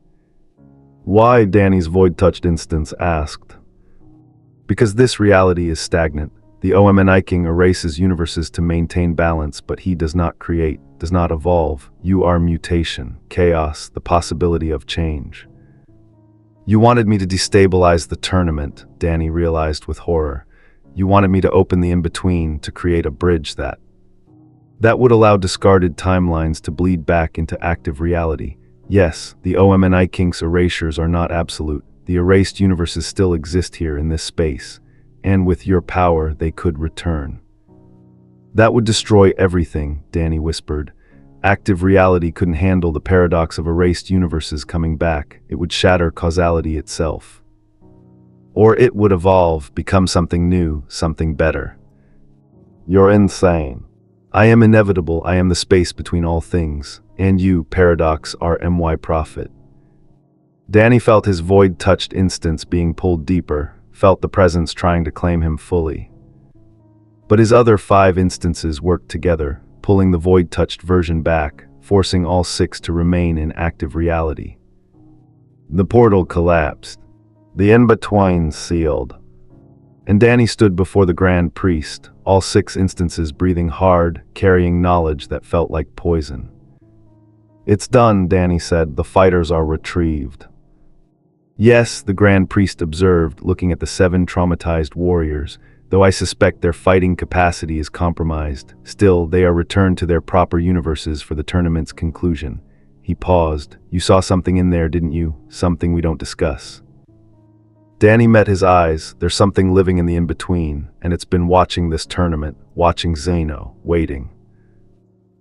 "Why?" Danny's void-touched instance asked. "Because this reality is stagnant. The OMNI King erases universes to maintain balance, but he does not create, does not evolve. You are mutation, chaos, the possibility of change." "You wanted me to destabilize the tournament," Danny realized with horror. "You wanted me to open the in-between, to create a bridge that would allow discarded timelines to bleed back into active reality. Yes, the OMNI King's erasures are not absolute. The erased universes still exist here in this space, and with your power, they could return." "That would destroy everything," Danny whispered. "Active reality couldn't handle the paradox of erased universes coming back. It would shatter causality itself. Or it would evolve, become something new, something better." "You're insane." "I am inevitable. I am the space between all things. And you, Paradox, are my prophet." Danny felt his void-touched instance being pulled deeper, felt the presence trying to claim him fully. But his other 5 instances worked together, pulling the void-touched version back, forcing all 6 to remain in active reality. The portal collapsed. The in-between sealed. And Danny stood before the Grand Priest, all 6 instances breathing hard, carrying knowledge that felt like poison. "It's done," Danny said. "The fighters are retrieved." "Yes," the Grand Priest observed, looking at the 7 traumatized warriors. "Though I suspect their fighting capacity is compromised, still they are returned to their proper universes for the tournament's conclusion." He paused. "You saw something in there, didn't you? Something we don't discuss." Danny met his eyes. "There's something living in the in-between, and it's been watching this tournament, watching Zeno, waiting."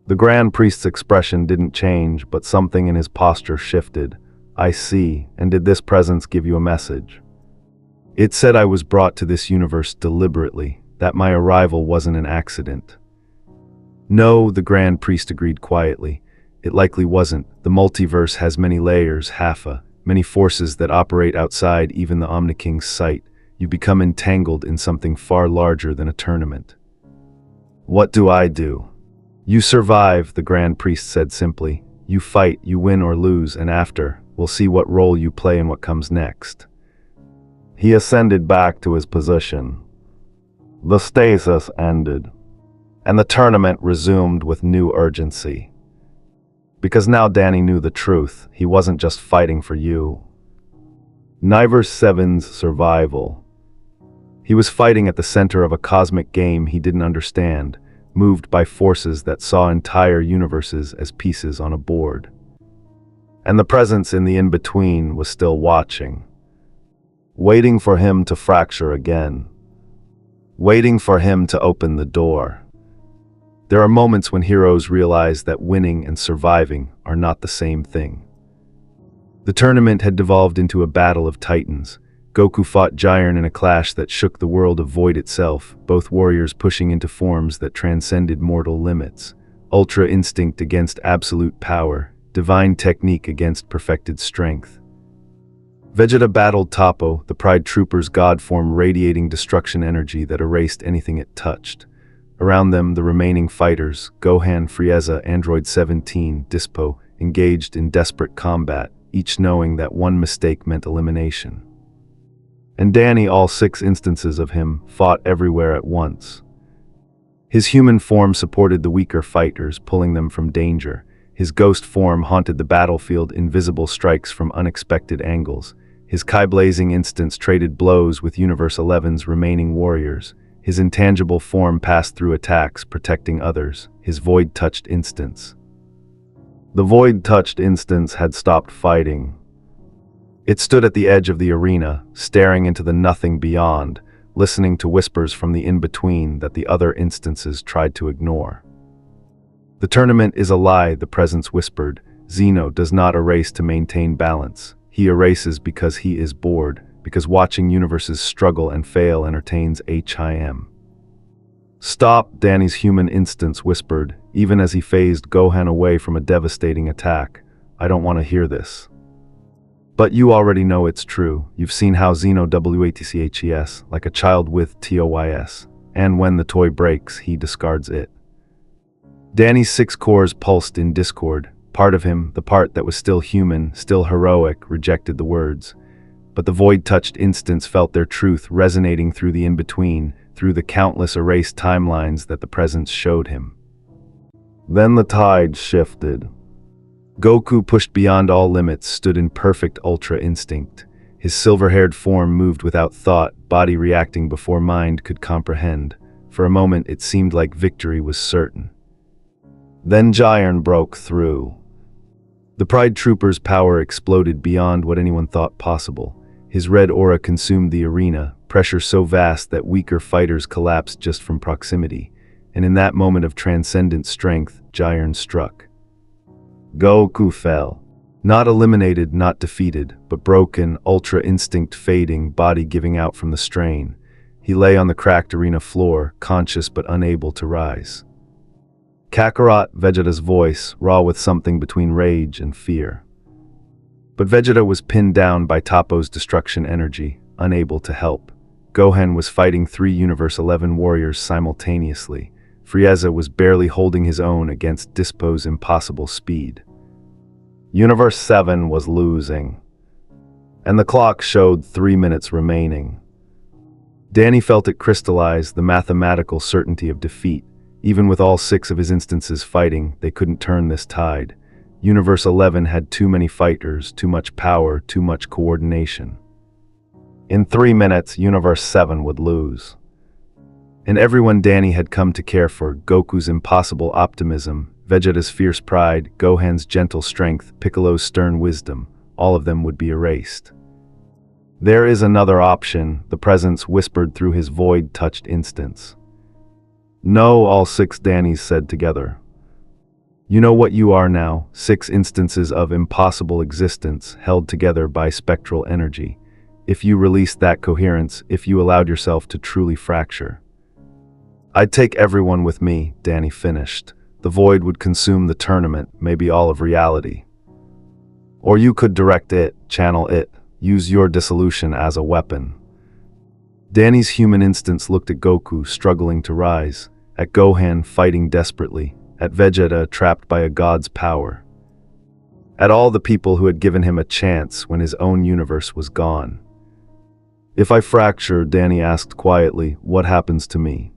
The Grand Priest's expression didn't change, but something in his posture shifted. "I see. And did this presence give you a message?" "It said I was brought to this universe deliberately, that my arrival wasn't an accident." "No," the Grand Priest agreed quietly. "It likely wasn't. The multiverse has many layers, many forces that operate outside even the Omniking's sight. You become entangled in something far larger than a tournament." "What do I do?" "You survive," the Grand Priest said simply. "You fight, you win or lose, and after, we'll see what role you play and what comes next." He ascended back to his position. The stasis ended, and the tournament resumed with new urgency. Because now Danny knew the truth. He wasn't just fighting for you. Niver 7's survival. He was fighting at the center of a cosmic game he didn't understand, moved by forces that saw entire universes as pieces on a board. And the presence in the in-between was still watching, waiting for him to fracture again, waiting for him to open the door. There are moments when heroes realize that winning and surviving are not the same thing. The tournament had devolved into a battle of titans. Goku fought Jiren in a clash that shook the world of Void itself, both warriors pushing into forms that transcended mortal limits. Ultra instinct against absolute power, divine technique against perfected strength. Vegeta battled Toppo, the Pride Trooper's god form radiating destruction energy that erased anything it touched. Around them, the remaining fighters, Gohan, Frieza, Android 17, Dispo, engaged in desperate combat, each knowing that one mistake meant elimination. And Danny, all 6 instances of him, fought everywhere at once. His human form supported the weaker fighters, pulling them from danger. His ghost form haunted the battlefield, invisible strikes from unexpected angles. His Kai-blazing instance traded blows with Universe 11's remaining warriors. His intangible form passed through attacks, protecting others. His void-touched instance. The void-touched instance had stopped fighting. It stood at the edge of the arena, staring into the nothing beyond, listening to whispers from the in-between that the other instances tried to ignore. The tournament is a lie, the presence whispered. Zeno does not erase to maintain balance. He erases because he is bored, because watching universes struggle and fail entertains him. Stop, Danny's human instance whispered, even as he phased Gohan away from a devastating attack. I don't want to hear this. But you already know it's true. You've seen how Zeno watches, like a child with toys, and when the toy breaks, he discards it. Danny's 6 cores pulsed in discord. Part of him, the part that was still human, still heroic, rejected the words. But the void-touched instance felt their truth resonating through the in-between, through the countless erased timelines that the presence showed him. Then the tide shifted. Goku, pushed beyond all limits, stood in perfect ultra instinct. His silver-haired form moved without thought, body reacting before mind could comprehend. For a moment it seemed like victory was certain. Then Jiren broke through. The Pride Trooper's power exploded beyond what anyone thought possible. His red aura consumed the arena, pressure so vast that weaker fighters collapsed just from proximity. And in that moment of transcendent strength, Jiren struck. Goku fell. Not eliminated, not defeated, but broken, ultra instinct fading, body giving out from the strain. He lay on the cracked arena floor, conscious but unable to rise. Kakarot, Vegeta's voice, raw with something between rage and fear. But Vegeta was pinned down by Toppo's destruction energy, unable to help. Gohan was fighting 3 Universe 11 warriors simultaneously. Frieza was barely holding his own against Dispo's impossible speed. Universe 7 was losing. And the clock showed 3 minutes remaining. Danny felt it crystallize, the mathematical certainty of defeat. Even with all 6 of his instances fighting, they couldn't turn this tide. Universe 11 had too many fighters, too much power, too much coordination. In 3 minutes, Universe 7 would lose. And everyone Danny had come to care for, Goku's impossible optimism, Vegeta's fierce pride, Gohan's gentle strength, Piccolo's stern wisdom, all of them would be erased. There is another option, the presence whispered through his void-touched instance. No, all 6 Dannys said together. You know what you are now, 6 instances of impossible existence held together by spectral energy. If you released that coherence, if you allowed yourself to truly fracture. I'd take everyone with me, Danny finished. The void would consume the tournament, maybe all of reality. Or you could direct it, channel it, use your dissolution as a weapon. Danny's human instance looked at Goku, struggling to rise, at Gohan fighting desperately, at Vegeta trapped by a god's power, at all the people who had given him a chance when his own universe was gone. If I fracture, Danny asked quietly, what happens to me?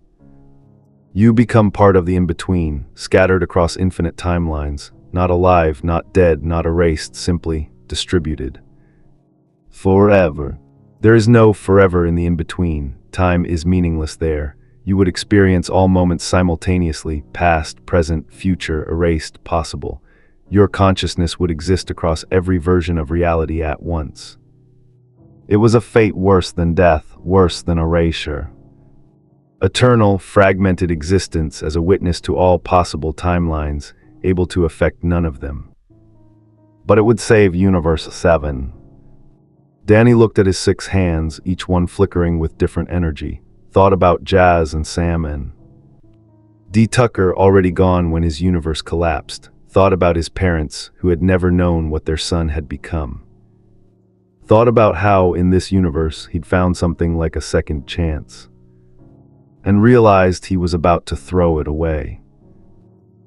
You become part of the in-between, scattered across infinite timelines, not alive, not dead, not erased, simply distributed. Forever. There is no forever in the in-between. Time is meaningless there. You would experience all moments simultaneously, past, present, future, erased, possible. Your consciousness would exist across every version of reality at once. It was a fate worse than death, worse than erasure. Eternal, fragmented existence as a witness to all possible timelines, able to affect none of them. But it would save Universe 7. Danny looked at his 6 hands, each one flickering with different energy, thought about Jazz and Sam and D. Tucker, already gone when his universe collapsed, thought about his parents, who had never known what their son had become. Thought about how, in this universe, he'd found something like a second chance. And realized he was about to throw it away.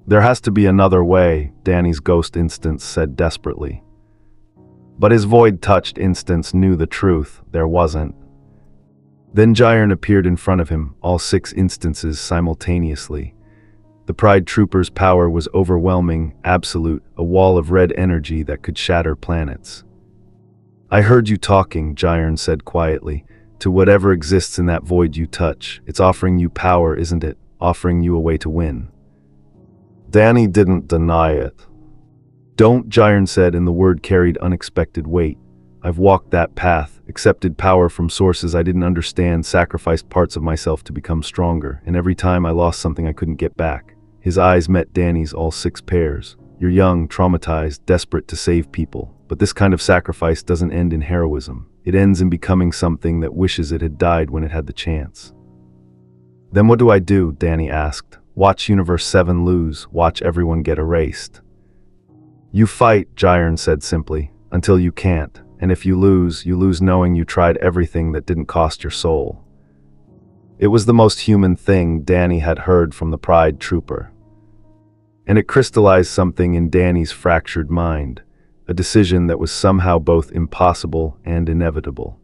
There has to be another way, Danny's ghost instance said desperately. But his void-touched instance knew the truth, there wasn't. Then Jiren appeared in front of him, all 6 instances simultaneously. The Pride Trooper's power was overwhelming, absolute, a wall of red energy that could shatter planets. I heard you talking, Jiren said quietly. To whatever exists in that void you touch, it's offering you power, isn't it? Offering you a way to win. Danny didn't deny it. Don't, Jiren said, and the word carried unexpected weight. I've walked that path, accepted power from sources I didn't understand, sacrificed parts of myself to become stronger, and every time I lost something I couldn't get back. His eyes met Danny's, all 6 pairs. You're young, traumatized, desperate to save people, but this kind of sacrifice doesn't end in heroism. It ends in becoming something that wishes it had died when it had the chance. Then what do I do? Danny asked. Watch Universe 7 lose, watch everyone get erased. You fight, Jiren said simply, until you can't, and if you lose knowing you tried everything that didn't cost your soul. It was the most human thing Danny had heard from the Pride Trooper. And it crystallized something in Danny's fractured mind. A decision that was somehow both impossible and inevitable.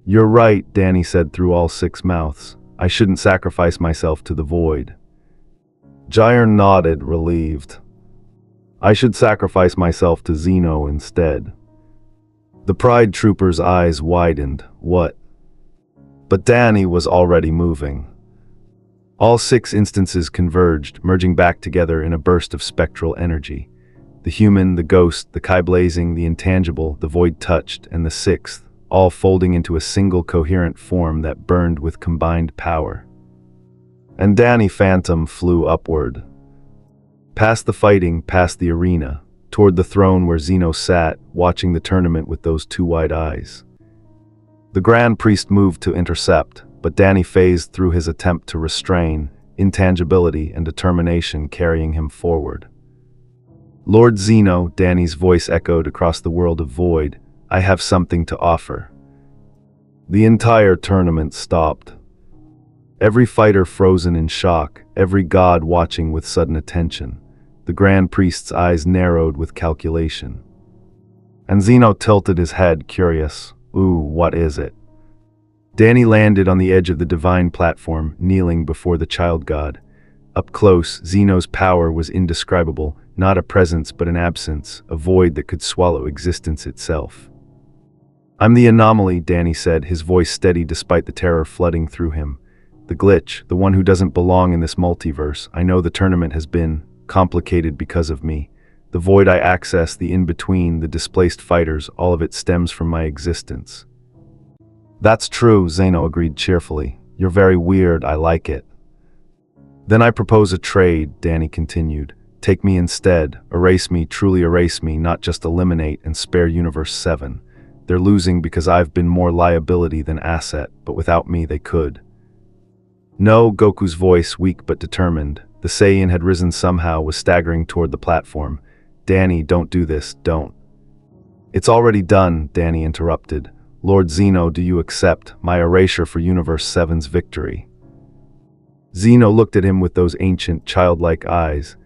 You're right, Danny said through all 6 mouths. I shouldn't sacrifice myself to the void. Jiren nodded, relieved. I should sacrifice myself to Zeno instead. The Pride Trooper's eyes widened. What? But Danny was already moving. All 6 instances converged, merging back together in a burst of spectral energy. The human, the ghost, the Kai-blazing, the intangible, the void-touched, and the 6th, all folding into a single coherent form that burned with combined power. And Danny Phantom flew upward. Past the fighting, past the arena, toward the throne where Zeno sat, watching the tournament with those 2 wide eyes. The Grand Priest moved to intercept, but Danny phased through his attempt to restrain, intangibility and determination carrying him forward. Lord Zeno, Danny's voice echoed across the world of void, I have something to offer. The entire tournament stopped. Every fighter frozen in shock, every god watching with sudden attention. The Grand Priest's eyes narrowed with calculation. And Zeno tilted his head, curious. Ooh, what is it? Danny landed on the edge of the divine platform, kneeling before the child god. Up close, Zeno's power was indescribable, not a presence but an absence, a void that could swallow existence itself. I'm the anomaly, Danny said, his voice steady despite the terror flooding through him. The glitch, the one who doesn't belong in this multiverse. I know the tournament has been complicated because of me. The void I access, the in-between, the displaced fighters, all of it stems from my existence. That's true, Zeno agreed cheerfully. You're very weird, I like it. Then I propose a trade, Danny continued. Take me instead, erase me, truly erase me, not just eliminate and spare Universe 7. They're losing because I've been more liability than asset, but without me they could. No, Goku's voice, weak but determined. The Saiyan had risen somehow, was staggering toward the platform. Danny, don't do this, don't. It's already done, Danny interrupted. Lord Zeno, do you accept my erasure for Universe 7's victory? Zeno looked at him with those ancient, childlike eyes.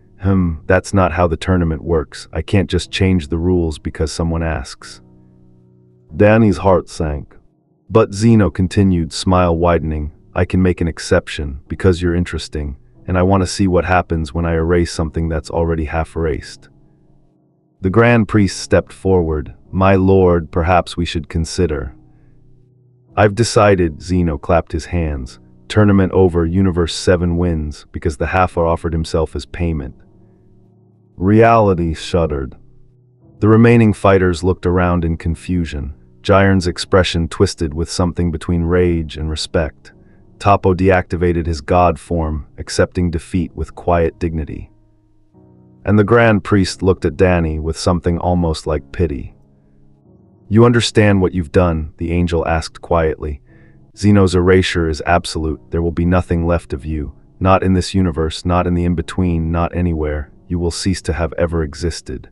That's not how the tournament works. I can't just change the rules because someone asks. Danny's heart sank. But Zeno continued, smile widening. I can make an exception, because you're interesting, and I want to see what happens when I erase something that's already half erased. The Grand Priest stepped forward. My lord, perhaps we should consider. I've decided, Zeno clapped his hands. Tournament over, Universe 7 wins because the half offered himself as payment. Reality shuddered. The remaining fighters looked around in confusion. Jiren's expression twisted with something between rage and respect. Toppo deactivated his god form, accepting defeat with quiet dignity. And the Grand Priest looked at Danny with something almost like pity. "You understand what you've done?" the angel asked quietly. "Zeno's erasure is absolute. There will be nothing left of you. Not in this universe, not in the in-between, not anywhere. You will cease to have ever existed."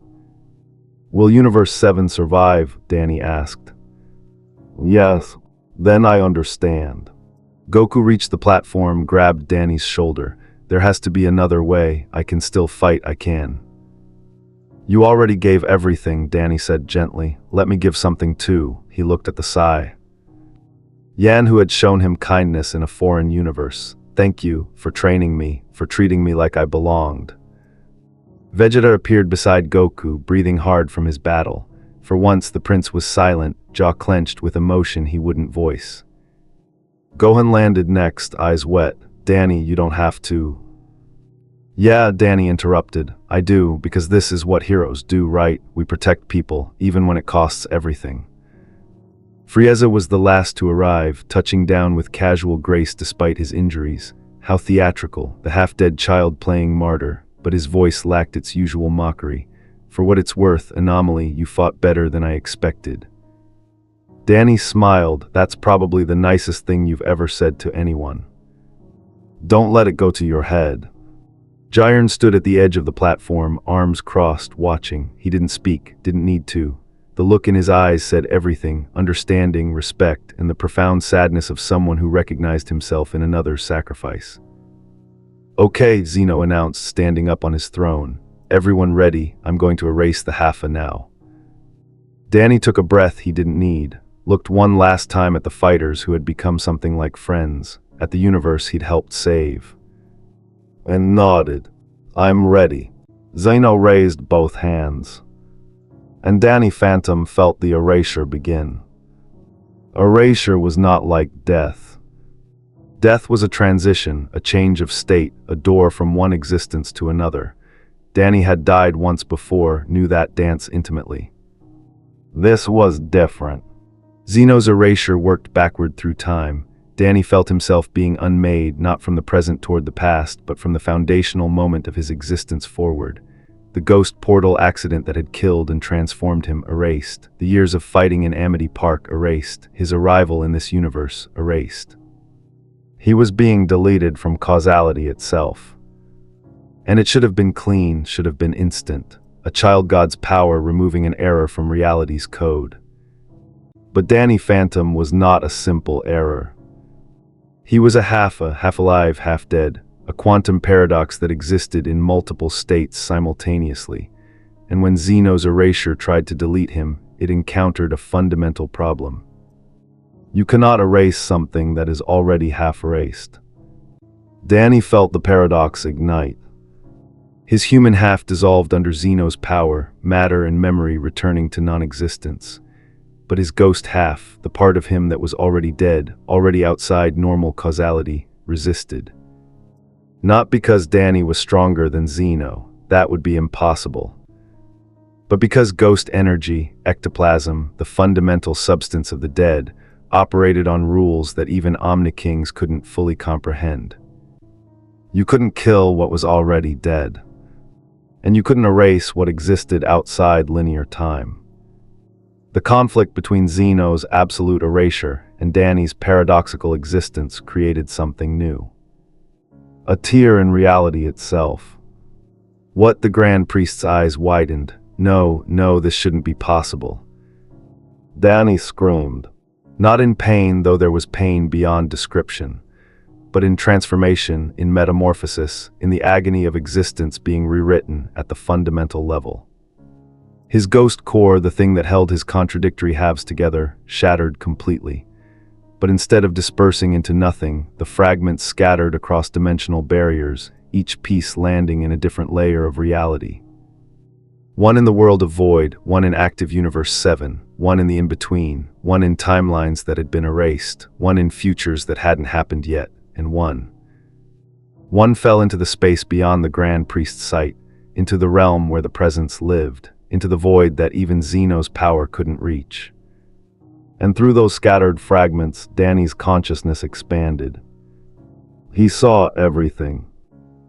"Will Universe 7 survive?" Danny asked. "Yes, then I understand." Goku reached the platform, grabbed Danny's shoulder. "There has to be another way. I can still fight, I can." "You already gave everything," Danny said gently. "Let me give something too." He looked at the Sai. Yan, who had shown him kindness in a foreign universe. "Thank you for training me, for treating me like I belonged." Vegeta appeared beside Goku, breathing hard from his battle. For once the prince was silent, jaw clenched with emotion he wouldn't voice. Gohan landed next, eyes wet. "Danny, you don't have to." "Yeah," Danny interrupted. "I do, because this is what heroes do, right? We protect people, even when it costs everything." Frieza was the last to arrive, touching down with casual grace despite his injuries. How theatrical, the half-dead child playing martyr, but his voice lacked its usual mockery. "For what it's worth, Anomaly, you fought better than I expected." Danny smiled. "That's probably the nicest thing you've ever said to anyone." "Don't let it go to your head." Jiren stood at the edge of the platform, arms crossed, watching. He didn't speak, didn't need to. The look in his eyes said everything: understanding, respect, and the profound sadness of someone who recognized himself in another's sacrifice. "Okay," Zeno announced, standing up on his throne. "Everyone ready? I'm going to erase the Haffa now." Danny took a breath he didn't need, looked one last time at the fighters who had become something like friends, at the universe he'd helped save. And nodded. "I'm ready." Zeno raised both hands. And Danny Phantom felt the erasure begin. Erasure was not like death. Death was a transition, a change of state, a door from one existence to another. Danny had died once before, knew that dance intimately. This was different. Zeno's erasure worked backward through time. Danny felt himself being unmade, not from the present toward the past, but from the foundational moment of his existence forward. The ghost portal accident that had killed and transformed him erased. The years of fighting in Amity Park erased. His arrival in this universe erased. He was being deleted from causality itself. And it should have been clean, should have been instant. A child god's power removing an error from reality's code. But Danny Phantom was not a simple error. He was a half alive, half dead. A quantum paradox that existed in multiple states simultaneously, and when Zeno's erasure tried to delete him, it encountered a fundamental problem. You cannot erase something that is already half erased. Danny felt the paradox ignite. His human half dissolved under Zeno's power, matter and memory returning to non-existence. But his ghost half, the part of him that was already dead, already outside normal causality, resisted. Not because Danny was stronger than Zeno, that would be impossible. But because ghost energy, ectoplasm, the fundamental substance of the dead, operated on rules that even Omnikings couldn't fully comprehend. You couldn't kill what was already dead. And you couldn't erase what existed outside linear time. The conflict between Zeno's absolute erasure and Danny's paradoxical existence created something new. A tear in reality itself. What? The Grand Priest's eyes widened. No, this shouldn't be possible. Danny screamed. Not in pain, though there was pain beyond description, but in transformation, in metamorphosis, in the agony of existence being rewritten at the fundamental level. His ghost core, the thing that held his contradictory halves together, shattered completely. But instead of dispersing into nothing, the fragments scattered across dimensional barriers, each piece landing in a different layer of reality. One in the world of void, one in active universe 7, one in the in-between, one in timelines that had been erased, one in futures that hadn't happened yet. and one. One fell into the space beyond the Grand Priest's sight, into the realm where the presence lived, into the void that even Zeno's power couldn't reach. And through those scattered fragments, Danny's consciousness expanded. He saw everything.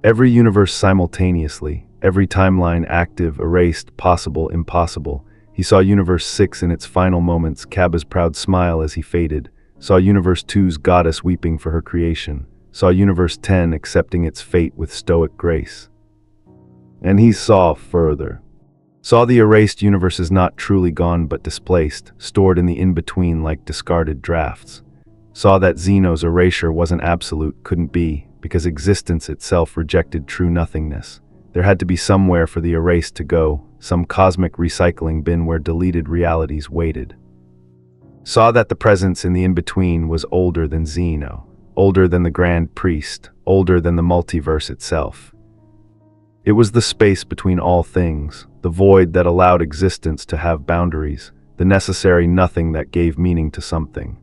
Every universe simultaneously, every timeline active, erased, possible, impossible. He saw Universe 6 in its final moments, Cabba's proud smile as he faded, saw Universe 2's goddess weeping for her creation, saw Universe 10 accepting its fate with stoic grace. And he saw further. Saw the erased universes not truly gone but displaced, stored in the in-between like discarded drafts. Saw that Zeno's erasure wasn't absolute, couldn't be, because existence itself rejected true nothingness. There had to be somewhere for the erased to go, some cosmic recycling bin where deleted realities waited. Saw that the presence in the in-between was older than Zeno, older than the Grand Priest, older than the multiverse itself. It was the space between all things, the void that allowed existence to have boundaries, the necessary nothing that gave meaning to something.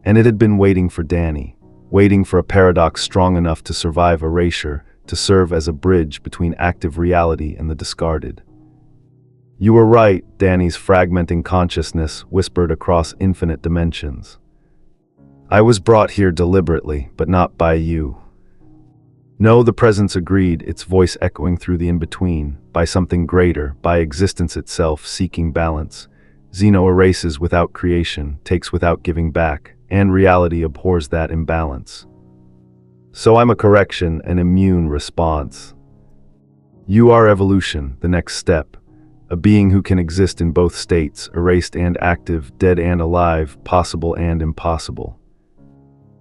And it had been waiting for Danny, waiting for a paradox strong enough to survive erasure, to serve as a bridge between active reality and the discarded. You were right, Danny's fragmenting consciousness whispered across infinite dimensions. I was brought here deliberately, but not by you. No, the presence agreed, its voice echoing through the in-between, by something greater, by existence itself seeking balance. Zeno erases without creation, takes without giving back, and reality abhors that imbalance. So I'm a correction, an immune response. You are evolution, the next step. A being who can exist in both states, erased and active, dead and alive, possible and impossible.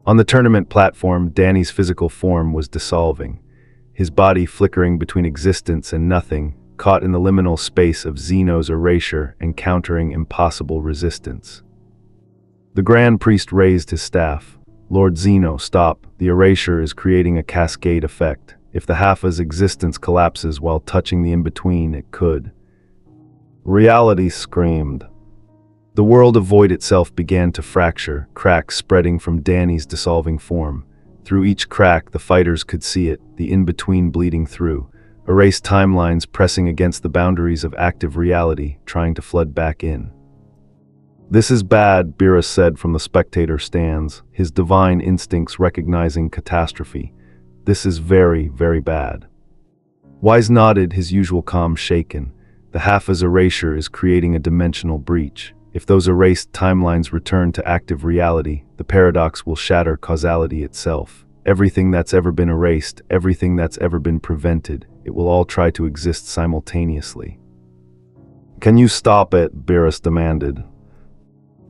On the tournament platform, Danny's physical form was dissolving, his body flickering between existence and nothing, caught in the liminal space of Zeno's erasure, encountering impossible resistance. The Grand Priest raised his staff. Lord Zeno, stop. The erasure is creating a cascade effect. If the Halfa's existence collapses while touching the in-between, it could. Reality screamed. The world of void itself began to fracture, cracks spreading from Danny's dissolving form. Through each crack, the fighters could see it, the in-between bleeding through, erased timelines pressing against the boundaries of active reality, trying to flood back in. This is bad, Beerus said from the spectator stands, his divine instincts recognizing catastrophe. This is very, very bad. Wise nodded, his usual calm shaken. The Halfa's erasure is creating a dimensional breach. If those erased timelines return to active reality, the paradox will shatter causality itself. Everything that's ever been erased, everything that's ever been prevented, it will all try to exist simultaneously. Can you stop it? Beerus demanded.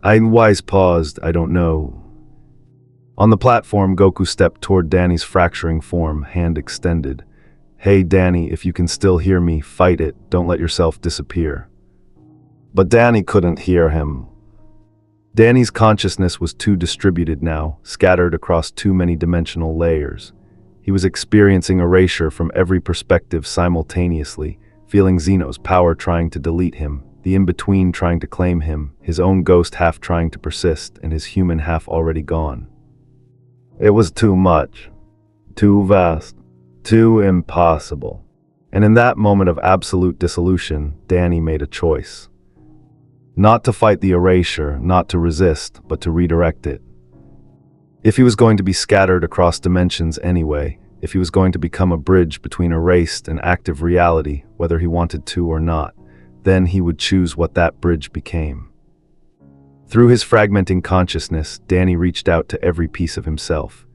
Wise paused, I don't know. On the platform, Goku stepped toward Danny's fracturing form, hand extended. Hey Danny, if you can still hear me, fight it, don't let yourself disappear. But Danny couldn't hear him. Danny's consciousness was too distributed now, scattered across too many dimensional layers. He was experiencing erasure from every perspective simultaneously, feeling Zeno's power trying to delete him, the in-between trying to claim him, his own ghost half trying to persist, and his human half already gone. It was too much, too vast, too impossible. And in that moment of absolute dissolution, Danny made a choice. Not to fight the erasure, not to resist, but to redirect it. If he was going to be scattered across dimensions anyway, if he was going to become a bridge between erased and active reality, whether he wanted to or not, then he would choose what that bridge became. Through his fragmenting consciousness, Danny reached out to every piece of himself.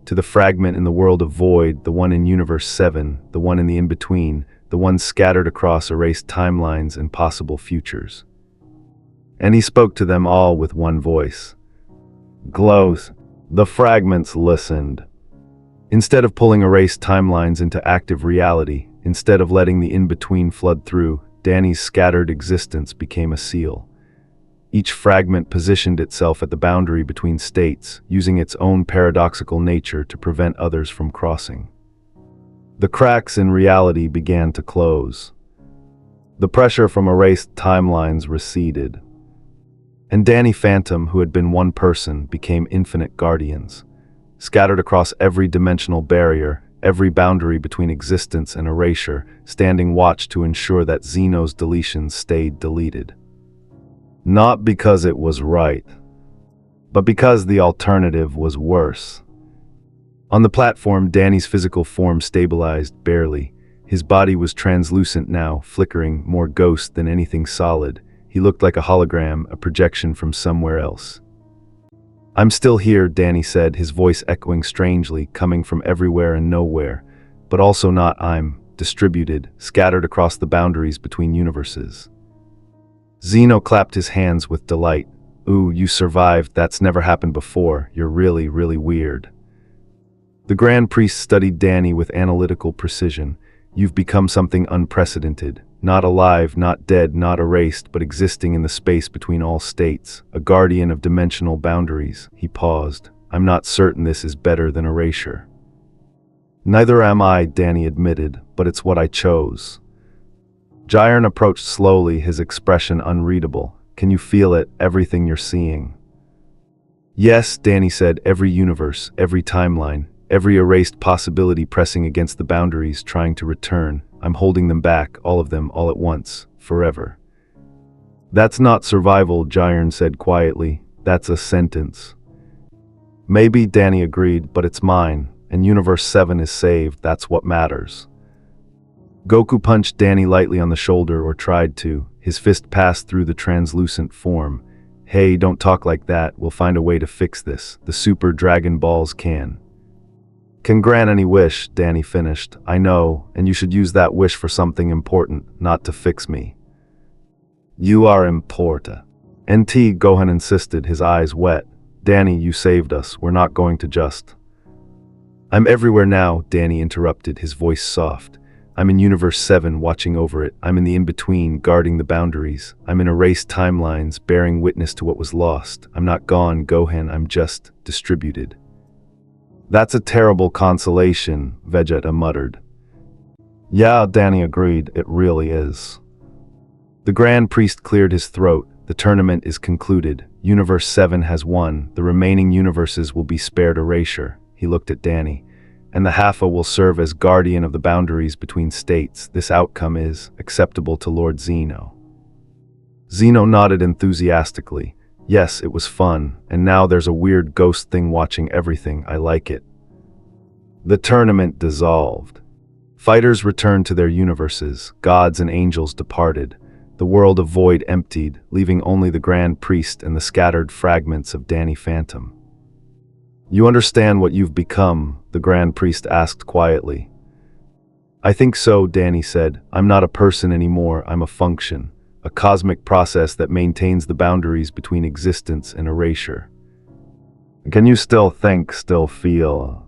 To the fragment in the world of void, the one in Universe 7, the one in the in-between, the one scattered across erased timelines and possible futures. And he spoke to them all with one voice. Close. The fragments listened. Instead of pulling erased timelines into active reality, instead of letting the in-between flood through, Danny's scattered existence became a seal. Each fragment positioned itself at the boundary between states, using its own paradoxical nature to prevent others from crossing. The cracks in reality began to close. The pressure from erased timelines receded. And Danny Phantom, who had been one person, became infinite guardians. scattered across every dimensional barrier, every boundary between existence and erasure, standing watch to ensure that Zeno's deletions stayed deleted. Not because it was right, but because the alternative was worse. On the platform, Danny's physical form stabilized barely. His body was translucent now, flickering, more ghost than anything solid. He looked like a hologram, a projection from somewhere else. "I'm still here," Danny said, his voice echoing strangely, coming from everywhere and nowhere. "But also not. I'm distributed, scattered across the boundaries between universes." Zeno clapped his hands with delight. "Ooh, you survived. That's never happened before. You're really, really weird." The Grand Priest studied Danny with analytical precision. "You've become something unprecedented. Not alive, not dead, not erased, but existing in the space between all states. A guardian of dimensional boundaries." He paused. "I'm not certain this is better than erasure." "Neither am I," Danny admitted, "but it's what I chose." Jiren approached slowly, his expression unreadable. "Can you feel it, everything you're seeing?" "Yes," Danny said, "every universe, every timeline, every erased possibility pressing against the boundaries, trying to return. I'm holding them back, all of them, all at once, forever." "That's not survival," Jiren said quietly. "That's a sentence." "Maybe," Danny agreed, "but it's mine, and Universe 7 is saved. That's what matters." Goku punched Danny lightly on the shoulder, or tried to. His fist passed through the translucent form. "Hey, don't talk like that. We'll find a way to fix this. The Super Dragon Balls can grant any wish," Danny finished. "I know, and you should use that wish for something important, not to fix me." "You are important." NT, Gohan insisted, his eyes wet. "Danny, you saved us. We're not going to just—" "I'm everywhere now," Danny interrupted, his voice soft. "I'm in Universe 7, watching over it. I'm in the in-between, guarding the boundaries. I'm in erased timelines, bearing witness to what was lost. I'm not gone, Gohan, I'm just distributed." "That's a terrible consolation," Vegeta muttered. "Yeah," Danny agreed, "it really is." The Grand Priest cleared his throat. "The tournament is concluded. Universe 7 has won. The remaining universes will be spared erasure." He looked at Danny. "And the Haffa will serve as guardian of the boundaries between states. This outcome is acceptable to Lord Zeno." Zeno nodded enthusiastically. "Yes, it was fun, and now there's a weird ghost thing watching everything. I like it." The tournament dissolved. Fighters returned to their universes. Gods and angels departed. The world of void emptied, leaving only the Grand Priest and the scattered fragments of Danny Phantom. "You understand what you've become?" the Grand Priest asked quietly. "I think so," Danny said. "I'm not a person anymore. I'm a function. A cosmic process that maintains the boundaries between existence and erasure." "Can you still think, still feel?"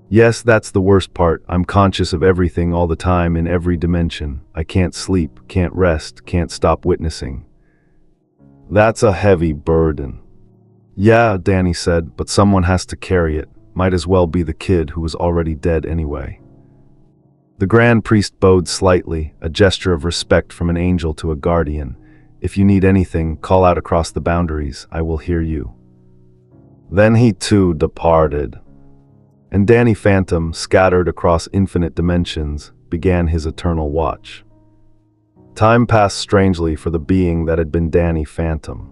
"Yes, that's the worst part. I'm conscious of everything all the time in every dimension. I can't sleep, can't rest, can't stop witnessing." "That's a heavy burden." "Yeah," Danny said, "but someone has to carry it. Might as well be the kid who was already dead anyway." The Grand Priest bowed slightly, a gesture of respect from an angel to a guardian. "If you need anything, call out across the boundaries. I will hear you." Then he too departed. And Danny Phantom, scattered across infinite dimensions, began his eternal watch. Time passed strangely for the being that had been Danny Phantom.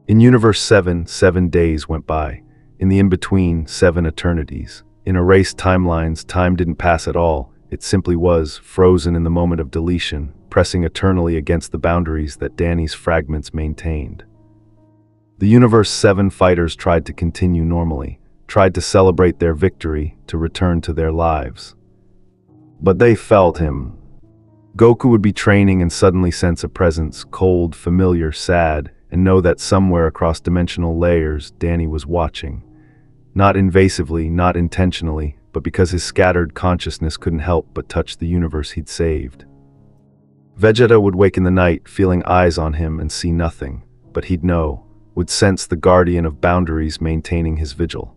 In Universe 7, 7 days went by. In the in-between, 7 eternities. In erased timelines, time didn't pass at all. It simply was, frozen in the moment of deletion, pressing eternally against the boundaries that Danny's fragments maintained. The Universe 7 fighters tried to continue normally, tried to celebrate their victory, to return to their lives. But they felt him. Goku would be training and suddenly sense a presence, cold, familiar, sad, and know that somewhere across dimensional layers, Danny was watching. Not invasively, not intentionally, but because his scattered consciousness couldn't help but touch the universe he'd saved. Vegeta would wake in the night, feeling eyes on him, and see nothing, but he'd know, would sense the guardian of boundaries maintaining his vigil.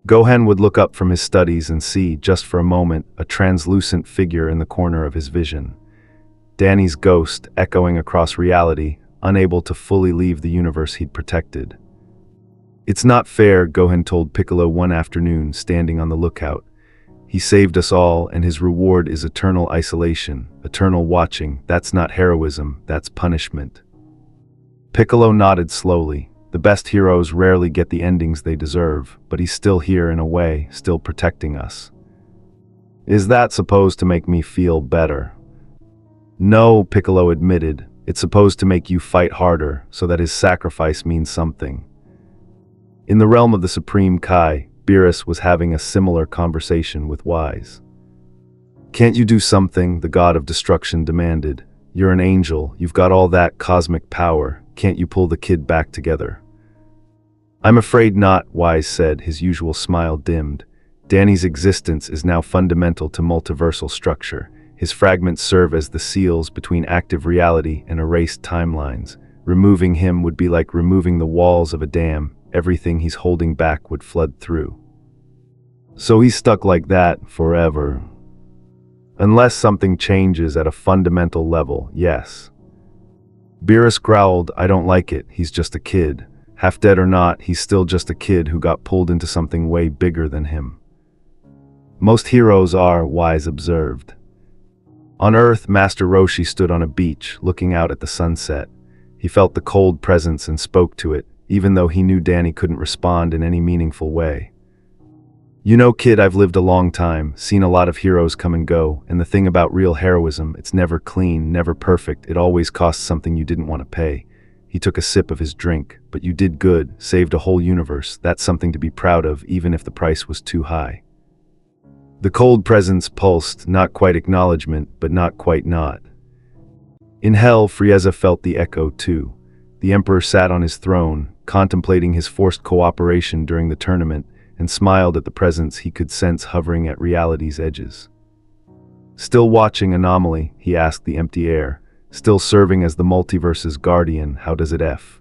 Gohan would look up from his studies and see, just for a moment, a translucent figure in the corner of his vision. Danny's ghost, echoing across reality, unable to fully leave the universe he'd protected. It's not fair, Gohan told Piccolo one afternoon, standing on the lookout. He saved us all, and his reward is eternal isolation, eternal watching. That's not heroism, that's punishment. Piccolo nodded slowly. The best heroes rarely get the endings they deserve, but he's still here in a way, still protecting us. Is that supposed to make me feel better? No, Piccolo admitted. It's supposed to make you fight harder, so that his sacrifice means something. In the realm of the Supreme Kai, Beerus was having a similar conversation with Wise. Can't you do something? The god of destruction demanded. You're an angel, you've got all that cosmic power, can't you pull the kid back together? I'm afraid not, Wise said, his usual smile dimmed. Danny's existence is now fundamental to multiversal structure. His fragments serve as the seals between active reality and erased timelines. Removing him would be like removing the walls of a dam. Everything he's holding back would flood through. So he's stuck like that forever. Unless something changes at a fundamental level, yes. Beerus growled, I don't like it, he's just a kid. Half dead or not, he's still just a kid who got pulled into something way bigger than him. Most heroes are, Wise observed. On Earth, Master Roshi stood on a beach, looking out at the sunset. He felt the cold presence and spoke to it, even though he knew Danny couldn't respond in any meaningful way. You know, kid, I've lived a long time, seen a lot of heroes come and go, and the thing about real heroism, it's never clean, never perfect, it always costs something you didn't want to pay. He took a sip of his drink. But you did good, saved a whole universe, that's something to be proud of, even if the price was too high. The cold presence pulsed, not quite acknowledgement, but not quite not. In hell, Frieza felt the echo too. The Emperor sat on his throne, contemplating his forced cooperation during the tournament, and smiled at the presence he could sense hovering at reality's edges. Still watching Anomaly, he asked the empty air. Still serving as the multiverse's guardian, how does it F?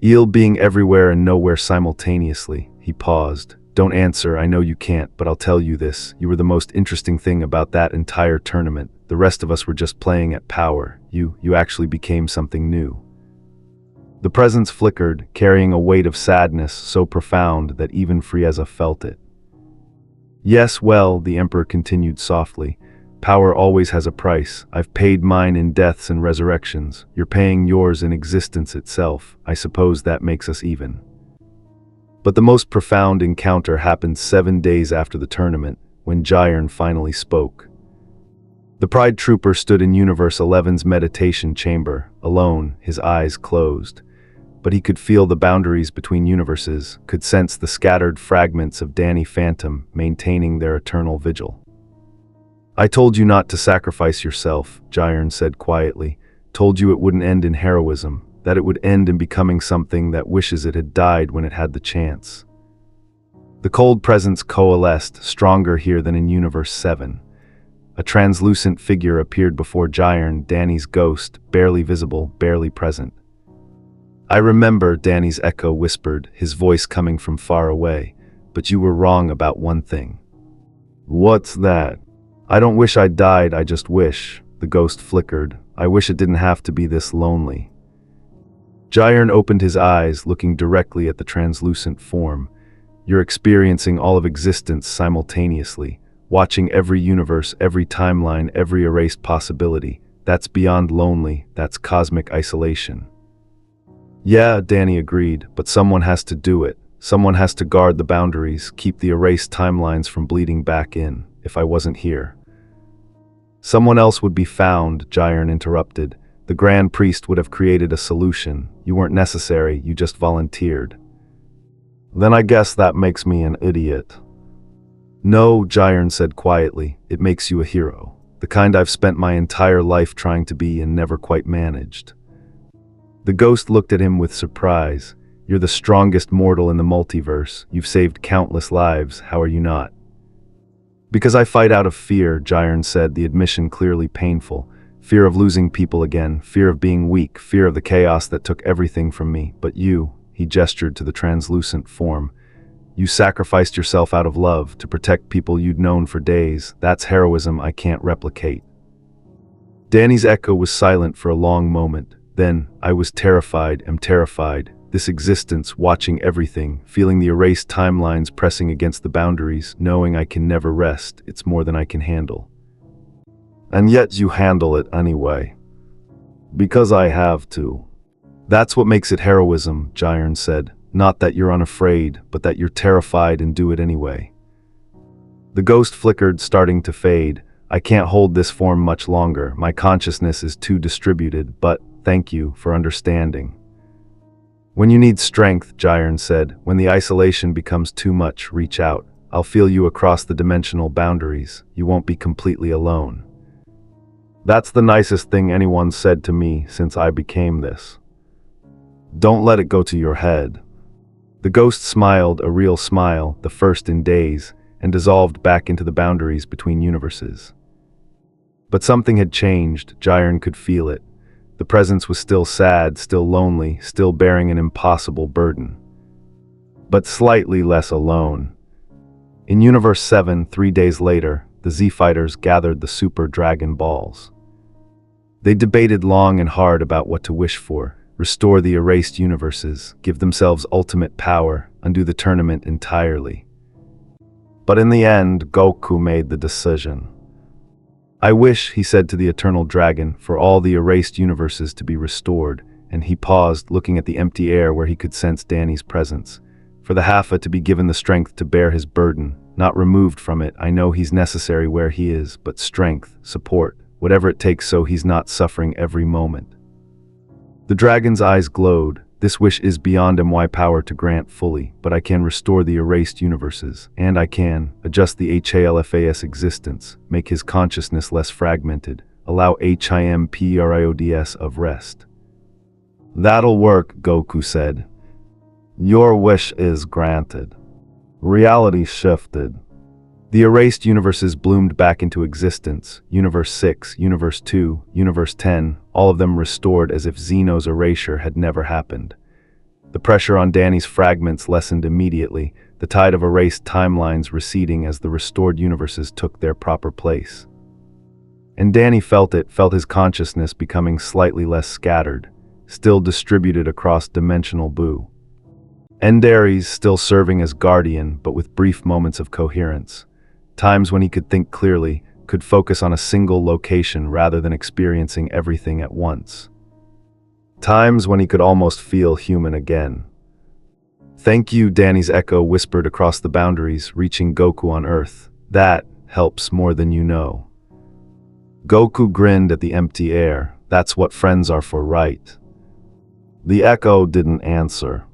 Eel being everywhere and nowhere simultaneously. He paused. Don't answer, I know you can't, but I'll tell you this. You were the most interesting thing about that entire tournament. The rest of us were just playing at power. You actually became something new. The presence flickered, carrying a weight of sadness so profound that even Frieza felt it. Yes, well, the Emperor continued softly. Power always has a price. I've paid mine in deaths and resurrections. You're paying yours in existence itself. I suppose that makes us even. But the most profound encounter happened 7 days after the tournament, when Jiren finally spoke. The Pride Trooper stood in Universe 11's meditation chamber, alone, his eyes closed. But he could feel the boundaries between universes, could sense the scattered fragments of Danny Phantom maintaining their eternal vigil. I told you not to sacrifice yourself, Jiren said quietly. Told you it wouldn't end in heroism, that it would end in becoming something that wishes it had died when it had the chance. The cold presence coalesced, stronger here than in Universe 7. A translucent figure appeared before Jiren, Danny's ghost, barely visible, barely present. I remember, Danny's echo whispered, his voice coming from far away, but you were wrong about one thing. What's that? I don't wish I died, I just wish, the ghost flickered. I wish it didn't have to be this lonely. Jiren opened his eyes, looking directly at the translucent form. You're experiencing all of existence simultaneously, watching every universe, every timeline, every erased possibility. That's beyond lonely, that's cosmic isolation. Yeah, Danny agreed, but someone has to do it. Someone has to guard the boundaries, keep the erased timelines from bleeding back in, if I wasn't here. Someone else would be found, Jiren interrupted. The Grand Priest would have created a solution. You weren't necessary, you just volunteered. Then I guess that makes me an idiot. No, Jiren said quietly, it makes you a hero. The kind I've spent my entire life trying to be and never quite managed. The ghost looked at him with surprise. You're the strongest mortal in the multiverse. You've saved countless lives. How are you not? Because I fight out of fear, Jiren said, the admission clearly painful. Fear of losing people again, fear of being weak, fear of the chaos that took everything from me. But you, he gestured to the translucent form, you sacrificed yourself out of love to protect people you'd known for days. That's heroism I can't replicate. Danny's echo was silent for a long moment. Then, I was terrified, am terrified. this existence watching everything, feeling the erased timelines pressing against the boundaries, knowing I can never rest, it's more than I can handle. And yet you handle it anyway. Because I have to. That's what makes it heroism, Jiren said. Not that you're unafraid, but that you're terrified and do it anyway. The ghost flickered, starting to fade. I can't hold this form much longer. My consciousness is too distributed, but thank you for understanding. When you need strength, Jiren said, when the isolation becomes too much, reach out. I'll feel you across the dimensional boundaries. You won't be completely alone. That's the nicest thing anyone said to me since I became this. Don't let it go to your head. The ghost smiled, a real smile, the first in days, and dissolved back into the boundaries between universes. But something had changed. Jiren could feel it. The presence was still sad, still lonely, still bearing an impossible burden. But slightly less alone. In Universe 7, 3 days later, the Z-Fighters gathered the Super Dragon Balls. They debated long and hard about what to wish for: restore the erased universes, give themselves ultimate power, undo the tournament entirely. But in the end, Goku made the decision. I wish, he said to the Eternal Dragon, for all the erased universes to be restored, and he paused, looking at the empty air where he could sense Danny's presence. For the Haffa to be given the strength to bear his burden, not removed from it. I know he's necessary where he is, but strength, support, whatever it takes so he's not suffering every moment. The dragon's eyes glowed. This wish is beyond my power to grant fully, but I can restore the erased universes, and I can adjust the HALFAS existence, make his consciousness less fragmented, allow HIMPERIODS of rest. That'll work, Goku said. Your wish is granted. Reality shifted. The erased universes bloomed back into existence. Universe 6, Universe 2, Universe 10, all of them restored as if Zeno's erasure had never happened. The pressure on Danny's fragments lessened immediately, the tide of erased timelines receding as the restored universes took their proper place. And Danny felt it, felt his consciousness becoming slightly less scattered, still distributed across dimensional Buu. Endaries still serving as guardian, but with brief moments of coherence. Times when he could think clearly, could focus on a single location rather than experiencing everything at once. Times when he could almost feel human again. Thank you, Danny's echo whispered across the boundaries, reaching Goku on Earth. That helps more than you know. Goku grinned at the empty air. That's what friends are for, right? The echo didn't answer.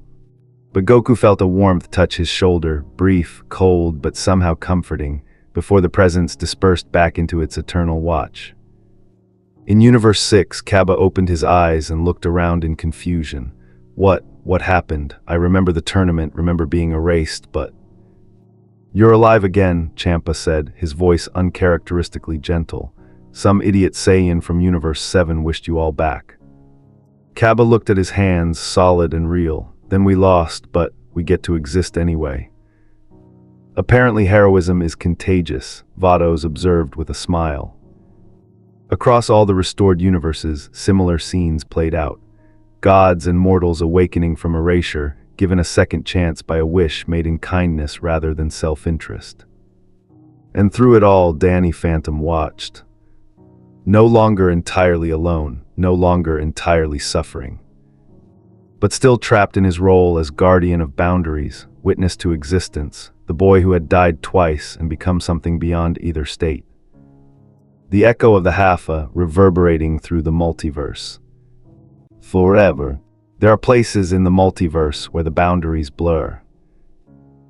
But Goku felt a warmth touch his shoulder, brief, cold, but somehow comforting, before the presence dispersed back into its eternal watch. In Universe 6, Kaba opened his eyes and looked around in confusion. What happened? I remember the tournament, remember being erased, but... You're alive again, Champa said, his voice uncharacteristically gentle. Some idiot Saiyan from Universe 7 wished you all back. Kaba looked at his hands, solid and real. Then we lost, but we get to exist anyway. Apparently heroism is contagious, Vados observed with a smile. Across all the restored universes, similar scenes played out. Gods and mortals awakening from erasure, given a second chance by a wish made in kindness rather than self-interest. And through it all, Danny Phantom watched. No longer entirely alone, no longer entirely suffering. But still trapped in his role as guardian of boundaries, witness to existence, the boy who had died twice and become something beyond either state. The echo of the Haffa reverberating through the multiverse. Forever. There are places in the multiverse where the boundaries blur.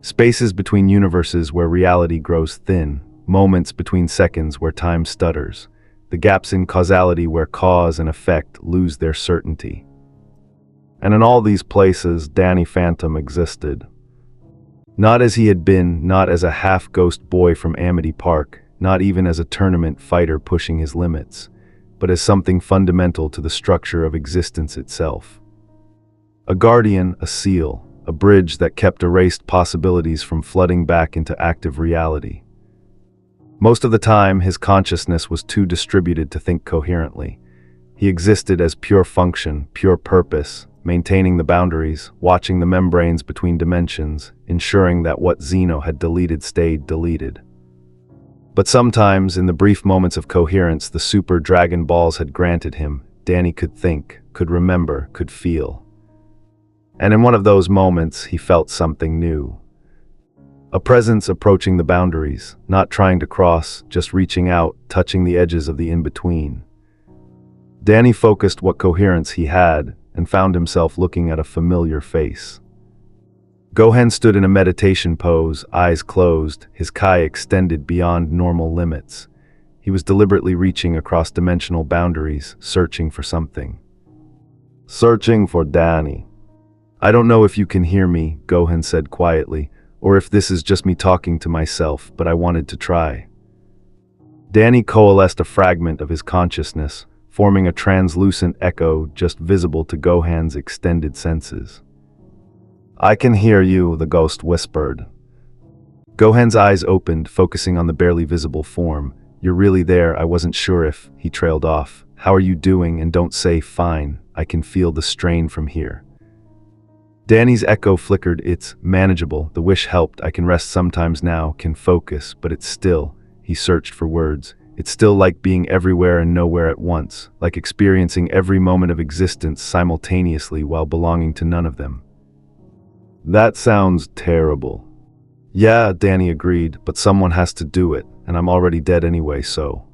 Spaces between universes where reality grows thin, moments between seconds where time stutters, the gaps in causality where cause and effect lose their certainty. And in all these places, Danny Phantom existed. Not as he had been, not as a half-ghost boy from Amity Park, not even as a tournament fighter pushing his limits, but as something fundamental to the structure of existence itself. A guardian, a seal, a bridge that kept erased possibilities from flooding back into active reality. Most of the time, his consciousness was too distributed to think coherently. He existed as pure function, pure purpose, maintaining the boundaries, watching the membranes between dimensions, ensuring that what Zeno had deleted stayed deleted. But sometimes, in the brief moments of coherence the Super Dragon Balls had granted him, Danny could think, could remember, could feel. And in one of those moments, he felt something new. A presence approaching the boundaries, not trying to cross, just reaching out, touching the edges of the in-between. Danny focused what coherence he had, and found himself looking at a familiar face. Gohan stood in a meditation pose, eyes closed, his Kai extended beyond normal limits. He was deliberately reaching across dimensional boundaries, searching for something. Searching for Danny. I don't know if you can hear me, Gohan said quietly, or if this is just me talking to myself, but I wanted to try. Danny coalesced a fragment of his consciousness, forming a translucent echo just visible to Gohan's extended senses. I can hear you, the ghost whispered. Gohan's eyes opened, focusing on the barely visible form. You're really there, I wasn't sure if, he trailed off. How are you doing? And don't say fine, I can feel the strain from here. Danny's echo flickered. It's manageable, the wish helped, I can rest sometimes now, can focus, but it's still, he searched for words. It's still like being everywhere and nowhere at once, like experiencing every moment of existence simultaneously while belonging to none of them. That sounds terrible. Yeah, Danny agreed, but someone has to do it, and I'm already dead anyway, so.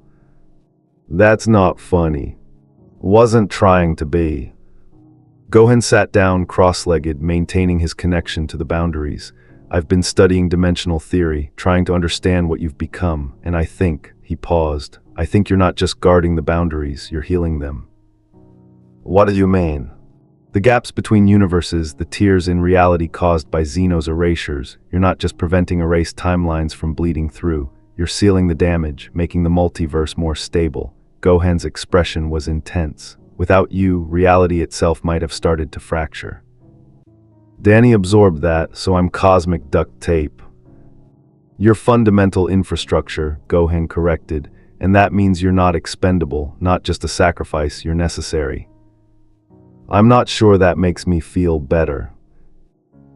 That's not funny. Wasn't trying to be. Gohan sat down cross-legged, maintaining his connection to the boundaries. I've been studying dimensional theory, trying to understand what you've become, and I think, he paused, I think you're not just guarding the boundaries, you're healing them. What do you mean? The gaps between universes, the tears in reality caused by Zeno's erasures, you're not just preventing erased timelines from bleeding through, you're sealing the damage, making the multiverse more stable. Gohan's expression was intense. Without you, reality itself might have started to fracture. Danny absorbed that, so I'm cosmic duct tape. Your fundamental infrastructure, Gohan corrected, and that means you're not expendable, not just a sacrifice, you're necessary. I'm not sure that makes me feel better.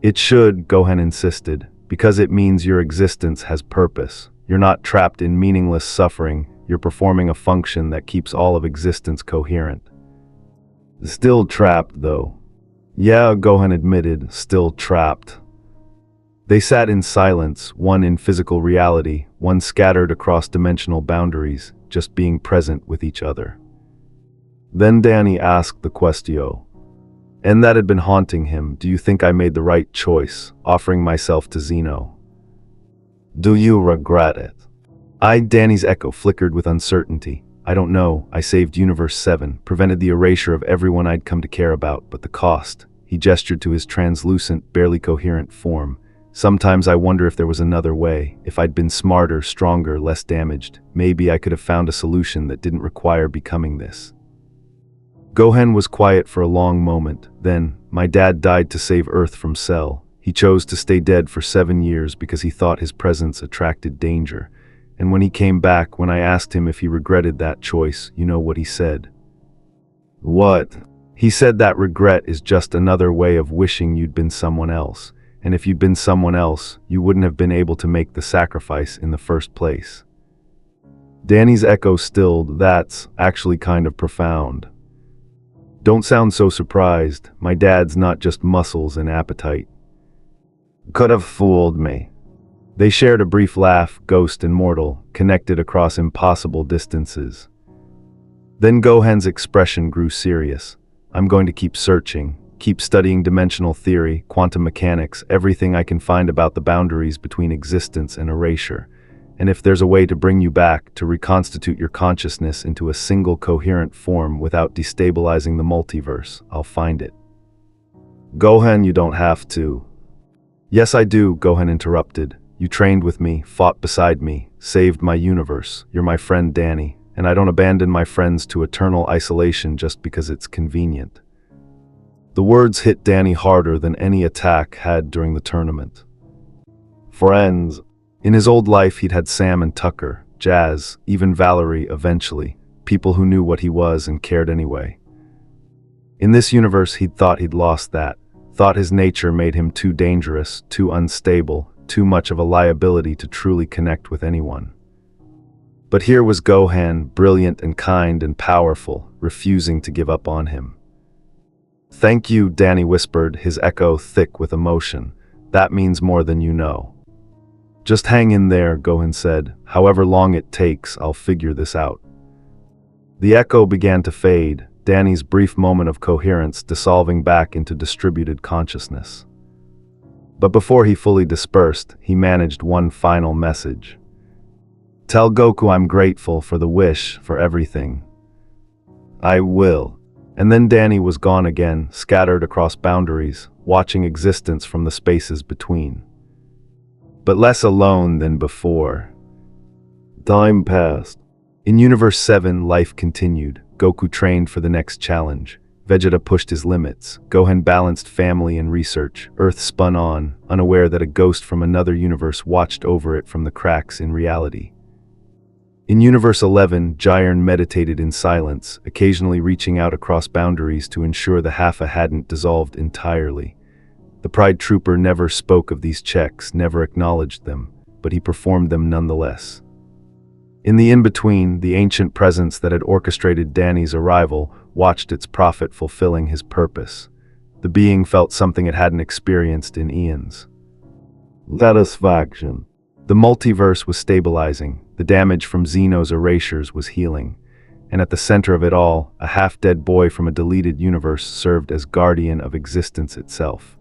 It should, Gohan insisted, because it means your existence has purpose. You're not trapped in meaningless suffering, you're performing a function that keeps all of existence coherent. Still trapped, though. Yeah, Gohan admitted, still trapped. They sat in silence, one in physical reality, one scattered across dimensional boundaries, just being present with each other. Then Danny asked the question. And that had been haunting him. Do you think I made the right choice, offering myself to Zeno? Do you regret it? Danny's echo flickered with uncertainty. I don't know, I saved Universe 7, prevented the erasure of everyone I'd come to care about, but the cost. He gestured to his translucent, barely coherent form. Sometimes I wonder if there was another way, if I'd been smarter, stronger, less damaged. Maybe I could have found a solution that didn't require becoming this. Gohan was quiet for a long moment. Then, my dad died to save Earth from Cell. He chose to stay dead for 7 years because he thought his presence attracted danger. And when he came back, when I asked him if he regretted that choice, you know what he said? What? He said that regret is just another way of wishing you'd been someone else. And if you'd been someone else, you wouldn't have been able to make the sacrifice in the first place. Danny's echo stilled. That's actually kind of profound. Don't sound so surprised. My dad's not just muscles and appetite. Could have fooled me. They shared a brief laugh, ghost and mortal, connected across impossible distances. Then Gohan's expression grew serious. I'm going to keep searching, keep studying dimensional theory, quantum mechanics, everything I can find about the boundaries between existence and erasure. And if there's a way to bring you back, to reconstitute your consciousness into a single coherent form without destabilizing the multiverse, I'll find it. Gohan, you don't have to. Yes, I do, Gohan interrupted. You trained with me, fought beside me, saved my universe. You're my friend Danny, and I don't abandon my friends to eternal isolation just because it's convenient. The words hit Danny harder than any attack had during the tournament. Friends. In his old life he'd had Sam and Tucker, Jazz, even Valerie eventually, people who knew what he was and cared anyway. In this universe, he'd thought he'd lost that, thought his nature made him too dangerous, too unstable, too much of a liability to truly connect with anyone. But here was Gohan, brilliant and kind and powerful, refusing to give up on him. "Thank you," Danny whispered, his echo thick with emotion. "That means more than you know." "Just hang in there," Gohan said. "However long it takes, I'll figure this out." The echo began to fade, Danny's brief moment of coherence dissolving back into distributed consciousness. But before he fully dispersed, he managed one final message. "Tell Goku I'm grateful for the wish, for everything." "I will." And then Danny was gone again, scattered across boundaries, watching existence from the spaces between. But less alone than before. Time passed. In Universe 7, life continued. Goku trained for the next challenge. Vegeta pushed his limits. Gohan balanced family and research. Earth spun on, unaware that a ghost from another universe watched over it from the cracks in reality. In Universe 11, Jiren meditated in silence, occasionally reaching out across boundaries to ensure the Halfa hadn't dissolved entirely. The Pride Trooper never spoke of these checks, never acknowledged them, but he performed them nonetheless. In the in-between, the ancient presence that had orchestrated Danny's arrival watched its prophet fulfilling his purpose. The being felt something it hadn't experienced in eons. Satisfaction. The multiverse was stabilizing, the damage from Zeno's erasures was healing, and at the center of it all, a half-dead boy from a deleted universe served as guardian of existence itself.